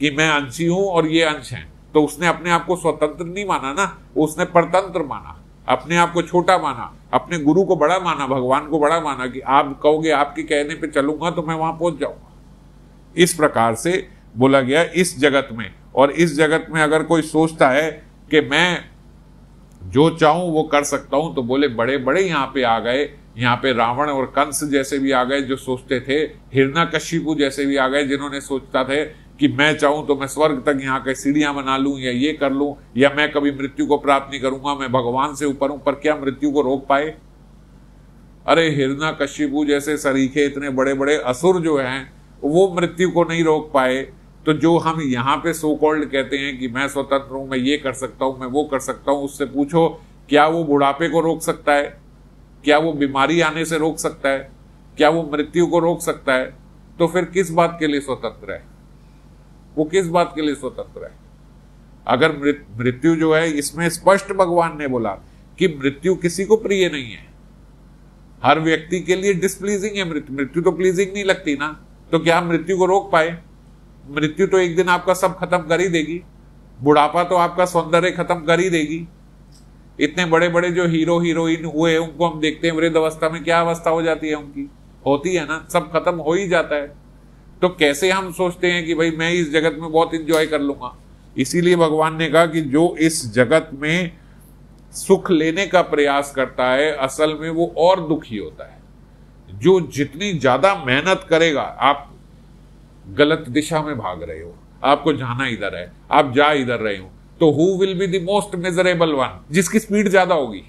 Speaker 1: कि मैं अंशी हूं और ये अंश हैं, तो उसने अपने आप को स्वतंत्र नहीं माना ना, उसने परतंत्र माना, अपने आप को छोटा माना, अपने गुरु को बड़ा माना, भगवान को बड़ा माना कि आप कहोगे आपके कहने पे चलूंगा तो मैं वहां पहुंच जाऊंगा। इस प्रकार से बोला गया इस जगत में। और इस जगत में अगर कोई सोचता है कि मैं जो चाहूं वो कर सकता हूं, तो बोले बड़े बड़े यहाँ पे आ गए, यहाँ पे रावण और कंस जैसे भी आ गए जो सोचते थे, हिरण्यकशिपु जैसे भी आ गए जिन्होंने सोचता थे कि मैं चाहूं तो मैं स्वर्ग तक यहाँ के सीढ़ियां बना लूं या ये कर लूं, या मैं कभी मृत्यु को प्राप्त नहीं करूंगा, मैं भगवान से ऊपर हूं। पर क्या मृत्यु को रोक पाए? अरे हिरण्यकशिपु जैसे सरीखे इतने बड़े बड़े असुर जो हैं वो मृत्यु को नहीं रोक पाए। तो जो हम यहाँ पे सो कॉल्ड कहते हैं कि मैं स्वतंत्र हूं, मैं ये कर सकता हूं, मैं वो कर सकता हूं, उससे पूछो क्या वो बुढ़ापे को रोक सकता है? क्या वो बीमारी आने से रोक सकता है? क्या वो मृत्यु को रोक सकता है? तो फिर किस बात के लिए स्वतंत्र है? वो किस बात के लिए स्वतंत्र है? अगर मृत्यु जो है, इसमें स्पष्ट भगवान ने बोला कि मृत्यु किसी को प्रिय नहीं है, हर व्यक्ति के लिए डिसप्लीजिंग है मृत्यु तो प्लीजिंग नहीं लगती ना। तो क्या हम मृत्यु को रोक पाए? मृत्यु तो एक दिन आपका सब खत्म कर ही देगी, बुढ़ापा तो आपका सौंदर्य खत्म कर ही देगी। इतने बड़े बड़े जो हीरो हीरोइन हुए उनको हम देखते हैं वृद्ध अवस्था में, क्या अवस्था हो जाती है उनकी? होती है ना, सब खत्म हो ही जाता है। तो कैसे हम सोचते हैं कि भाई मैं इस जगत में बहुत इंजॉय कर लूंगा? इसीलिए भगवान ने कहा कि जो इस जगत में सुख लेने का प्रयास करता है, असल में वो और दुखी होता है। जो जितनी ज्यादा मेहनत करेगा, आप गलत दिशा में भाग रहे हो, आपको जाना इधर है, आप जा इधर रहे हो, तो who will be the most miserable one? जिसकी स्पीड ज्यादा होगी।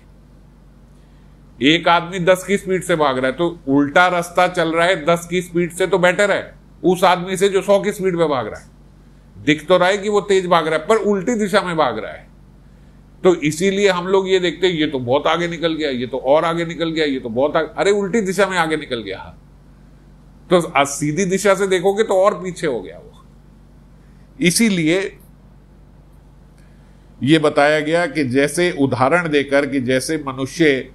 Speaker 1: एक आदमी 10 की स्पीड से भाग रहा है, तो उल्टा रास्ता चल रहा है 10 की स्पीड से, तो बेटर है उस आदमी से जो 100 की स्पीड पे भाग रहा है। दिख तो रहा है कि वो तेज भाग रहा है, पर उल्टी दिशा में भाग रहा है। तो इसीलिए हम लोग ये देखते हैं, ये तो बहुत आगे निकल गया, ये तो और आगे निकल गया, ये तो बहुत आगे, अरे उल्टी दिशा में आगे निकल गया। तो सीधी दिशा से देखोगे तो और पीछे हो गया वो। इसीलिए ये बताया गया कि जैसे उदाहरण देकर कि जैसे मनुष्य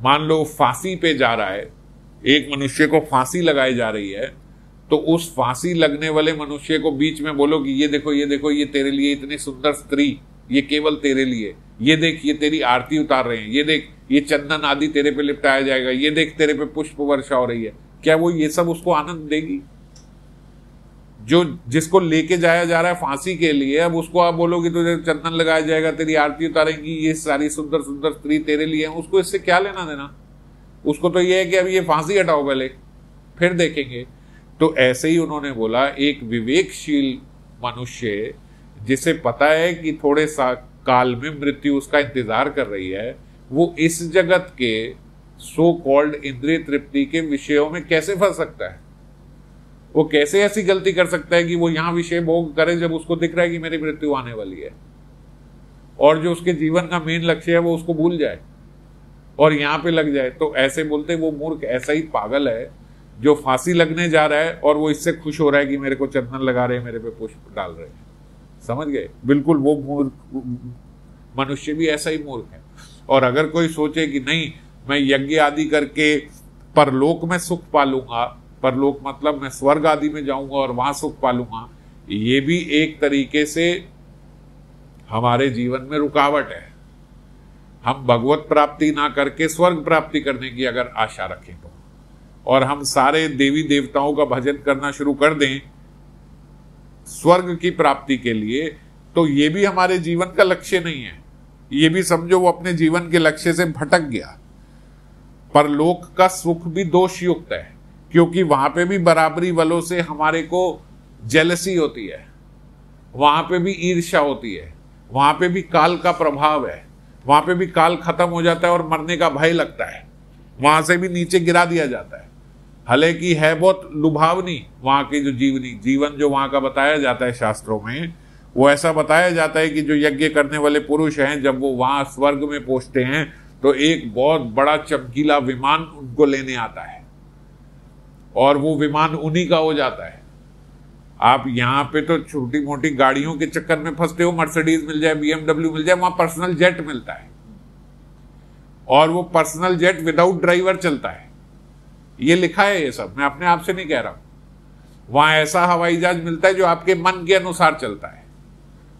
Speaker 1: मान लो फांसी पे जा रहा है, एक मनुष्य को फांसी लगाई जा रही है, तो उस फांसी लगने वाले मनुष्य को बीच में बोलो कि ये देखो, ये देखो, ये तेरे लिए इतनी सुंदर स्त्री, ये केवल तेरे लिए, ये देख, ये तेरी आरती उतार रहे हैं, ये देख, ये चंदन आदि तेरे पे लिपटाया जाएगा, ये देख तेरे पे पुष्प वर्षा हो रही है, क्या वो ये सब उसको आनंद देगी? जो जिसको लेके जाया जा रहा है फांसी के लिए, अब उसको आप बोलोगे तुझे चंदन लगाया जाएगा, तेरी आरती उतारेंगी, ये सारी सुंदर सुंदर स्त्री तेरे लिए है, उसको इससे क्या लेना देना? उसको तो ये है कि अभी ये फांसी हटाओ पहले, फिर देखेंगे। तो ऐसे ही उन्होंने बोला, एक विवेकशील मनुष्य जिसे पता है कि थोड़े सा काल में मृत्यु उसका इंतजार कर रही है, वो इस जगत के सो कॉल्ड इंद्रिय तृप्ति के विषयों में कैसे फंस सकता है? वो कैसे ऐसी गलती कर सकता है कि वो यहां विषय भोग करे जब उसको दिख रहा है कि मेरी मृत्यु आने वाली है, और जो उसके जीवन का मेन लक्ष्य है वो उसको भूल जाए और यहां पे लग जाए? तो ऐसे बोलते वो मूर्ख ऐसा ही पागल है जो फांसी लगने जा रहा है और वो इससे खुश हो रहा है कि मेरे को चंदन लगा रहे हैं, मेरे पे पुष्प डाल रहे हैं। समझ गए? बिल्कुल वो मूर्ख मनुष्य भी ऐसा ही मूर्ख है। और अगर कोई सोचे कि नहीं, मैं यज्ञ आदि करके परलोक में सुख पालूंगा, परलोक मतलब मैं स्वर्ग आदि में जाऊंगा और वहां सुख पालूंगा, ये भी एक तरीके से हमारे जीवन में रुकावट है। हम भगवत प्राप्ति ना करके स्वर्ग प्राप्ति करने की अगर आशा रखें तो, और हम सारे देवी देवताओं का भजन करना शुरू कर दें स्वर्ग की प्राप्ति के लिए, तो ये भी हमारे जीवन का लक्ष्य नहीं है। ये भी समझो वो अपने जीवन के लक्ष्य से भटक गया। परलोक का सुख भी दोषयुक्त है, क्योंकि वहां पे भी बराबरी वालों से हमारे को जेलसी होती है, वहां पे भी ईर्ष्या होती है, वहां पे भी काल का प्रभाव है, वहां पे भी काल खत्म हो जाता है और मरने का भय लगता है, वहां से भी नीचे गिरा दिया जाता है। हालांकि है बहुत लुभावनी वहां की जो जीवन जो वहां का बताया जाता है शास्त्रों में, वो ऐसा बताया जाता है कि जो यज्ञ करने वाले पुरुष हैं, जब वो वहां स्वर्ग में पहुंचते हैं तो एक बहुत बड़ा चमकीला विमान उनको लेने आता है और वो विमान उन्हीं का हो जाता है। आप यहाँ पे तो छोटी मोटी गाड़ियों के चक्कर में फंसते हो, मर्सिडीज मिल जाए, BMW मिल जाए, वहां पर्सनल जेट मिलता है और वो पर्सनल जेट विदाउट ड्राइवर चलता है। ये लिखा है, ये सब मैं अपने आप से नहीं कह रहा हूं। वहां ऐसा हवाई जहाज मिलता है जो आपके मन के अनुसार चलता है,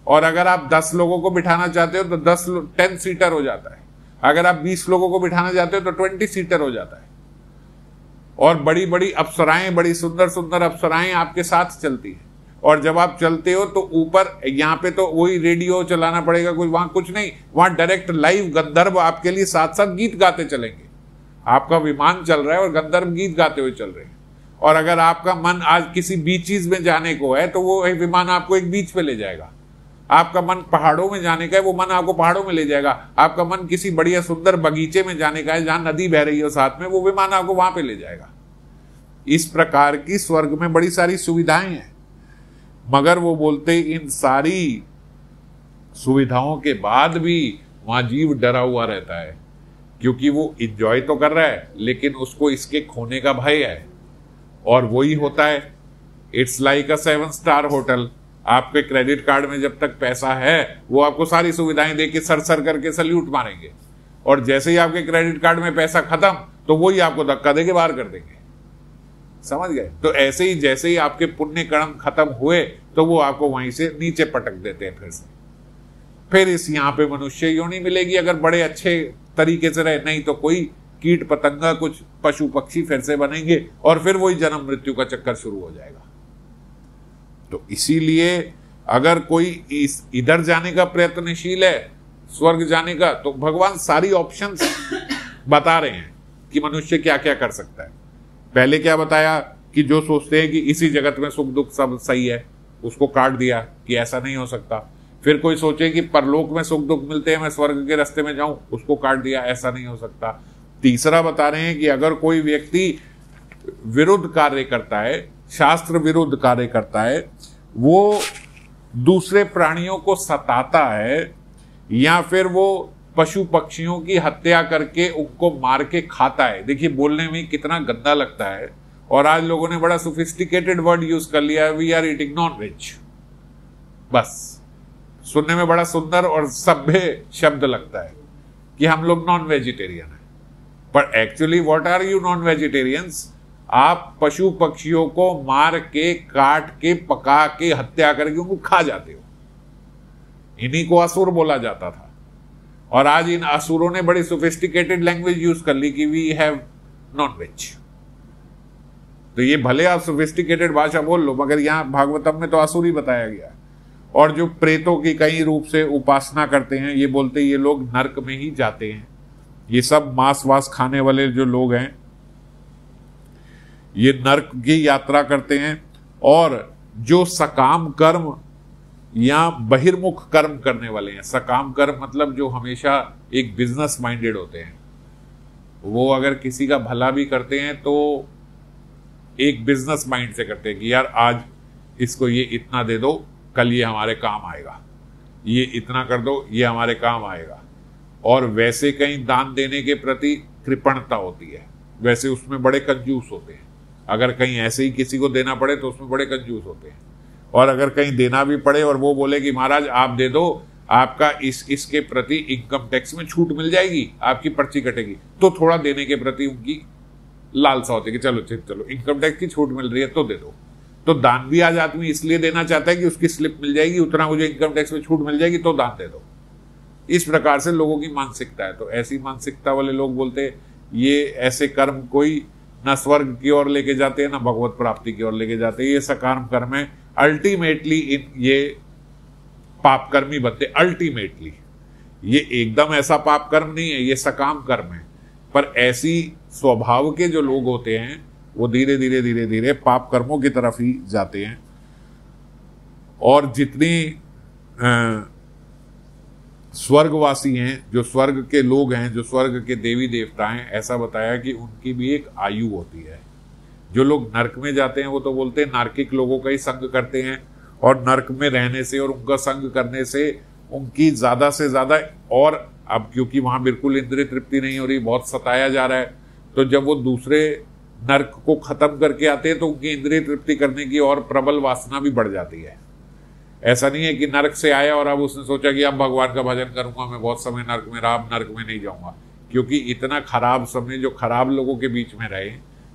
Speaker 1: और अगर आप 10 लोगों को बिठाना चाहते हो तो 10 सीटर हो जाता है, अगर आप 20 लोगों को बिठाना चाहते हो तो 20 सीटर हो जाता है। और बड़ी बड़ी अप्सराएं, बड़ी सुंदर सुंदर अप्सराएं आपके साथ चलती है, और जब आप चलते हो तो ऊपर यहाँ पे तो वही रेडियो चलाना पड़ेगा, कोई वहां कुछ नहीं, वहां डायरेक्ट लाइव गंधर्व आपके लिए साथ साथ गीत गाते चलेंगे। आपका विमान चल रहा है और गंधर्व गीत गाते हुए चल रहे हैं। और अगर आपका मन आज किसी बीचीज में जाने को है तो वो विमान आपको एक बीच पे ले जाएगा। आपका मन पहाड़ों में जाने का है, वो मन आपको पहाड़ों में ले जाएगा। आपका मन किसी बढ़िया सुंदर बगीचे में जाने का है जहां नदी बह रही हो साथ में, वो विमान आपको वहां पे ले जाएगा। इस प्रकार की स्वर्ग में बड़ी सारी सुविधाएं हैं, मगर वो बोलते इन सारी सुविधाओं के बाद भी वहां जीव डरा हुआ रहता है, क्योंकि वो एंजॉय तो कर रहा है लेकिन उसको इसके खोने का भय है। और वही होता है, it's like a 7 star hotel. आपके क्रेडिट कार्ड में जब तक पैसा है वो आपको सारी सुविधाएं देके सर सर करके सल्यूट मारेंगे, और जैसे ही आपके क्रेडिट कार्ड में पैसा खत्म तो वही आपको धक्का देके बाहर कर देंगे। समझ गए? तो ऐसे ही जैसे ही आपके पुण्य कर्म खत्म हुए तो वो आपको वहीं से नीचे पटक देते हैं फिर से। फिर इस यहाँ पे मनुष्य योनि मिलेगी अगर बड़े अच्छे तरीके से रहे, नहीं तो कोई कीट पतंगा कुछ पशु पक्षी फिर से बनेंगे और फिर वही जन्म मृत्यु का चक्कर शुरू हो जाएगा। तो इसीलिए अगर कोई इधर जाने का प्रयत्नशील है स्वर्ग जाने का, तो भगवान सारी ऑप्शंस बता रहे हैं कि मनुष्य क्या क्या कर सकता है। पहले क्या बताया कि जो सोचते हैं कि इसी जगत में सुख दुख सब सही है, उसको काट दिया कि ऐसा नहीं हो सकता। फिर कोई सोचे कि परलोक में सुख दुख मिलते हैं, मैं स्वर्ग के रास्ते में जाऊं, उसको काट दिया, ऐसा नहीं हो सकता। तीसरा बता रहे हैं कि अगर कोई व्यक्ति विरुद्ध कार्य करता है, शास्त्र विरुद्ध कार्य करता है, वो दूसरे प्राणियों को सताता है, या फिर वो पशु पक्षियों की हत्या करके उनको मार के खाता है। देखिए बोलने में कितना गंदा लगता है, और आज लोगों ने बड़ा सोफिस्टिकेटेड वर्ड यूज कर लिया, we are eating non veg. बस सुनने में बड़ा सुंदर और सभ्य शब्द लगता है कि हम लोग नॉन वेजिटेरियन हैं, पर actually what are you non vegetarians? आप पशु पक्षियों को मार के, काट के, पका के, हत्या करके उनको खा जाते हो। इन्हीं को असुर बोला जाता था, और आज इन असुरों ने बड़ी सोफिस्टिकेटेड लैंग्वेज यूज कर ली कि वी हैव नॉन वेज। तो ये भले आप सोफिस्टिकेटेड भाषा बोल लो, मगर यहां भागवतम में तो असुर ही बताया गया। और जो प्रेतों की कई रूप से उपासना करते हैं, ये बोलते ये लोग नरक में ही जाते हैं। ये सब मांस वास खाने वाले जो लोग हैं, ये नरक की यात्रा करते हैं। और जो सकाम कर्म या बहिर्मुख कर्म करने वाले हैं, सकाम कर्म मतलब जो हमेशा एक बिजनेस माइंडेड होते हैं, वो अगर किसी का भला भी करते हैं तो एक बिजनेस माइंड से करते हैं कि यार आज इसको ये इतना दे दो, कल ये हमारे काम आएगा, ये इतना कर दो, ये हमारे काम आएगा। और वैसे कहीं दान देने के प्रति कृपणता होती है, वैसे उसमें बड़े कंजूस होते हैं। अगर कहीं ऐसे ही किसी को देना पड़े तो उसमें बड़े कंजूस होते हैं। और अगर कहीं देना भी पड़े और वो बोले कि महाराज आप दे दो, आपका इसके प्रति इनकम टैक्स में छूट मिल जाएगी, आपकी पर्ची कटेगी, तो थोड़ा देने के प्रति उनकी लालसा होती है कि चलो इनकम टैक्स की छूट मिल रही है तो दे दो। तो दान भी आज आदमी इसलिए देना चाहता है कि उसकी स्लिप मिल जाएगी, उतना मुझे इनकम टैक्स में छूट मिल जाएगी तो दान दे दो। इस प्रकार से लोगों की मानसिकता है। तो ऐसी मानसिकता वाले लोग बोलते हैं ये ऐसे कर्म कोई न स्वर्ग की ओर लेके जाते हैं, न भगवत प्राप्ति की ओर लेके जाते हैं। ये सकाम कर्म है, अल्टीमेटली ये पाप कर्म ही बनते। अल्टीमेटली ये एकदम ऐसा पाप कर्म नहीं है, ये सकाम कर्म है। पर ऐसी स्वभाव के जो लोग होते हैं वो धीरे धीरे पाप कर्मों की तरफ ही जाते हैं। और जितनी स्वर्गवासी हैं, जो स्वर्ग के लोग हैं, जो स्वर्ग के देवी देवता हैं, ऐसा बताया कि उनकी भी एक आयु होती है। जो लोग नरक में जाते हैं वो तो बोलते हैं नार्किक लोगों का ही संग करते हैं, और नरक में रहने से और उनका संग करने से उनकी ज्यादा से ज्यादा, और अब क्योंकि वहां बिल्कुल इंद्रिय तृप्ति नहीं हो रही, बहुत सताया जा रहा है, तो जब वो दूसरे नरक को खत्म करके आते हैं तो उनकी इंद्रिय तृप्ति करने की और प्रबल वासना भी बढ़ जाती है। ऐसा नहीं है कि नरक से आया और अब उसने सोचा कि अब भगवान का भजन करूंगा, मैं बहुत समय नरक में रहा, अब नरक में नहीं जाऊंगा। क्योंकि इतना खराब समय जो खराब लोगों के बीच में रहे,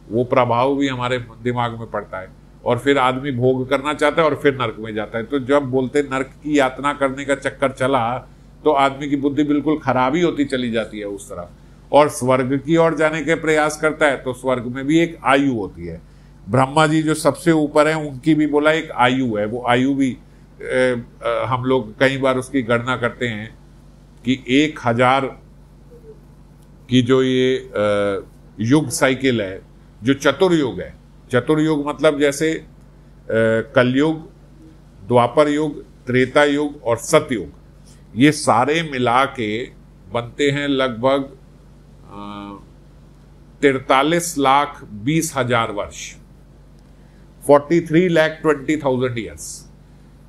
Speaker 1: वो प्रभाव भी हमारे दिमाग में पड़ता है, और फिर आदमी भोग करना चाहता है और फिर नरक में जाता है। तो जब बोलते नरक की यातना करने का चक्कर चला तो आदमी की बुद्धि बिल्कुल खराब ही होती चली जाती है उस तरफ, और स्वर्ग की ओर जाने के प्रयास करता है। तो स्वर्ग में भी एक आयु होती है। ब्रह्मा जी जो सबसे ऊपर है उनकी भी बोला एक आयु है। वो आयु भी हम लोग कई बार उसकी गणना करते हैं कि 1000 की जो ये युग साइकिल है, जो चतुर्युग है, चतुर्युग मतलब जैसे कलयुग, द्वापर युग, त्रेता युग और सतयुग, ये सारे मिला के बनते हैं लगभग 43,20,000 वर्ष, 43,20,000 ईयर्स।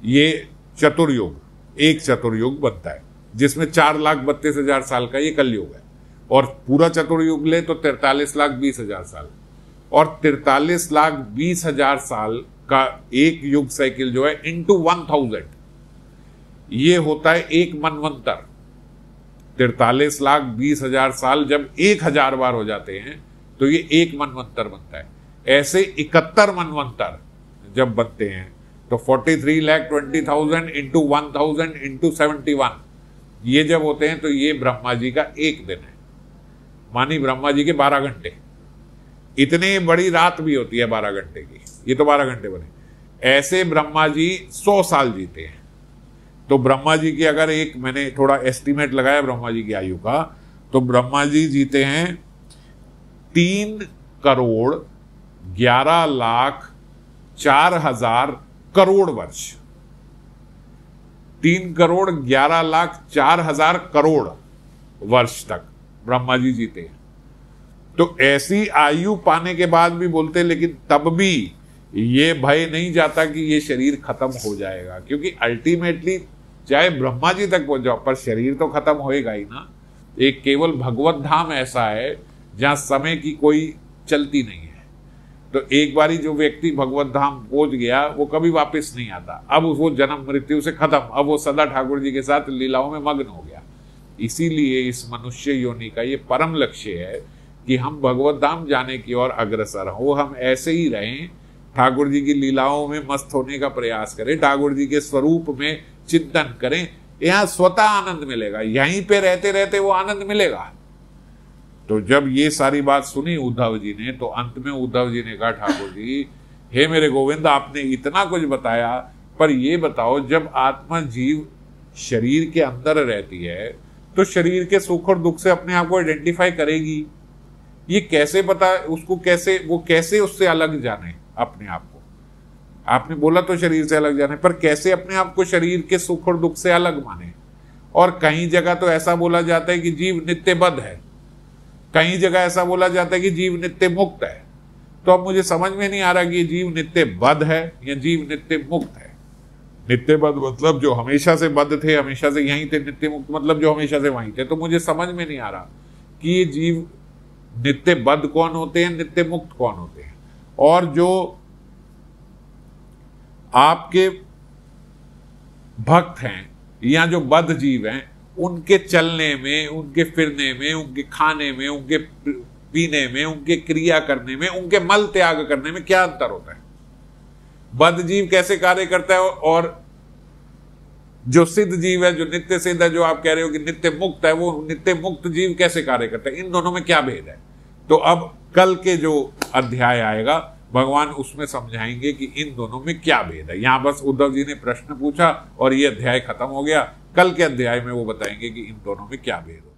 Speaker 1: ये चतुर्युग, एक चतुर्युग बनता है, जिसमें 4,32,000 साल का ये कलयुग है। और पूरा चतुर्युग ले तो 43,20,000 साल, और 43,20,000 साल का एक युग साइकिल जो है इंटू 1000, ये होता है एक मनवंतर। 43,20,000 साल जब 1000 बार हो जाते हैं तो ये एक मनवंतर बनता है। ऐसे 71 मनवंतर जब बनते हैं तो 43,20,000 इंटू 1000 इंटू 71, ये जब होते हैं तो ये ब्रह्मा जी का एक दिन है। मानी ब्रह्मा जी के 12 घंटे, इतनी बड़ी रात भी होती है 12 घंटे की, ये तो 12 घंटे बने। ऐसे ब्रह्मा जी 100 साल जीते हैं। तो ब्रह्मा जी की अगर एक मैंने थोड़ा एस्टिमेट लगाया ब्रह्मा जी की आयु का, तो ब्रह्मा जी जीते हैं 3,11,04,000 करोड़ वर्ष। 3,11,04,000 करोड़ वर्ष तक ब्रह्मा जी जीते हैं। तो ऐसी आयु पाने के बाद भी बोलते, लेकिन तब भी ये भय नहीं जाता कि ये शरीर खत्म हो जाएगा, क्योंकि अल्टीमेटली चाहे ब्रह्मा जी तक पहुंच जाओ पर शरीर तो खत्म होएगा ही ना। एक केवल भगवत धाम ऐसा है जहां समय की कोई चलती नहीं है। तो एक बारी जो व्यक्ति भगवत धाम पहुंच गया वो कभी वापस नहीं आता। अब वो जन्म मृत्यु से खत्म, अब वो सदा ठाकुर जी के साथ लीलाओं में मग्न हो गया। इसीलिए इस मनुष्य योनि का ये परम लक्ष्य है कि हम भगवत धाम जाने की ओर अग्रसर हो। हम ऐसे ही रहें, ठाकुर जी की लीलाओं में मस्त होने का प्रयास करें, ठाकुर जी के स्वरूप में चिंतन करें। यहाँ स्वतः आनंद मिलेगा, यहीं पे रहते रहते वो आनंद मिलेगा। तो जब ये सारी बात सुनी उद्धव जी ने, तो अंत में उद्धव जी ने कहा, ठाकुर जी हे मेरे गोविंद, आपने इतना कुछ बताया, पर ये बताओ जब आत्मा जीव शरीर के अंदर रहती है तो शरीर के सुख और दुख से अपने आप को आइडेंटिफाई करेगी। ये कैसे पता उसको, कैसे वो कैसे उससे अलग जाने अपने आप को? आपने बोला तो शरीर से अलग जाने, पर कैसे अपने आप को शरीर के सुख और दुख से अलग माने? और कहीं जगह तो ऐसा बोला जाता है कि जीव नित्यबद्ध है, कहीं जगह ऐसा बोला जाता है कि जीव नित्य मुक्त है। तो अब मुझे समझ में नहीं आ रहा कि जीव नित्य बद्ध है या जीव नित्य मुक्त है। नित्य बद्ध मतलब जो हमेशा से बद्ध थे, हमेशा से यहीं थे, नित्य मुक्त मतलब जो हमेशा से वहीं थे। तो मुझे समझ में नहीं आ रहा कि ये जीव नित्य बद्ध कौन होते हैं, नित्य मुक्त कौन होते हैं। और जो आपके भक्त हैं या जो बद्ध जीव हैं, उनके चलने में, उनके फिरने में, उनके खाने में, उनके पीने में, उनके क्रिया करने में, उनके मल त्याग करने में क्या अंतर होता है? बद्ध जीव कैसे कार्य करता है और जो सिद्ध जीव है, जो नित्य सिद्ध है, जो आप कह रहे हो कि नित्य मुक्त है, वो नित्य मुक्त जीव कैसे कार्य करता है? इन दोनों में क्या भेद है? तो अब कल के जो अध्याय आएगा भगवान उसमें समझाएंगे कि इन दोनों में क्या भेद है। यहां बस उद्धव जी ने प्रश्न पूछा और ये अध्याय खत्म हो गया। कल के अध्याय में वो बताएंगे कि इन दोनों में क्या भेद है।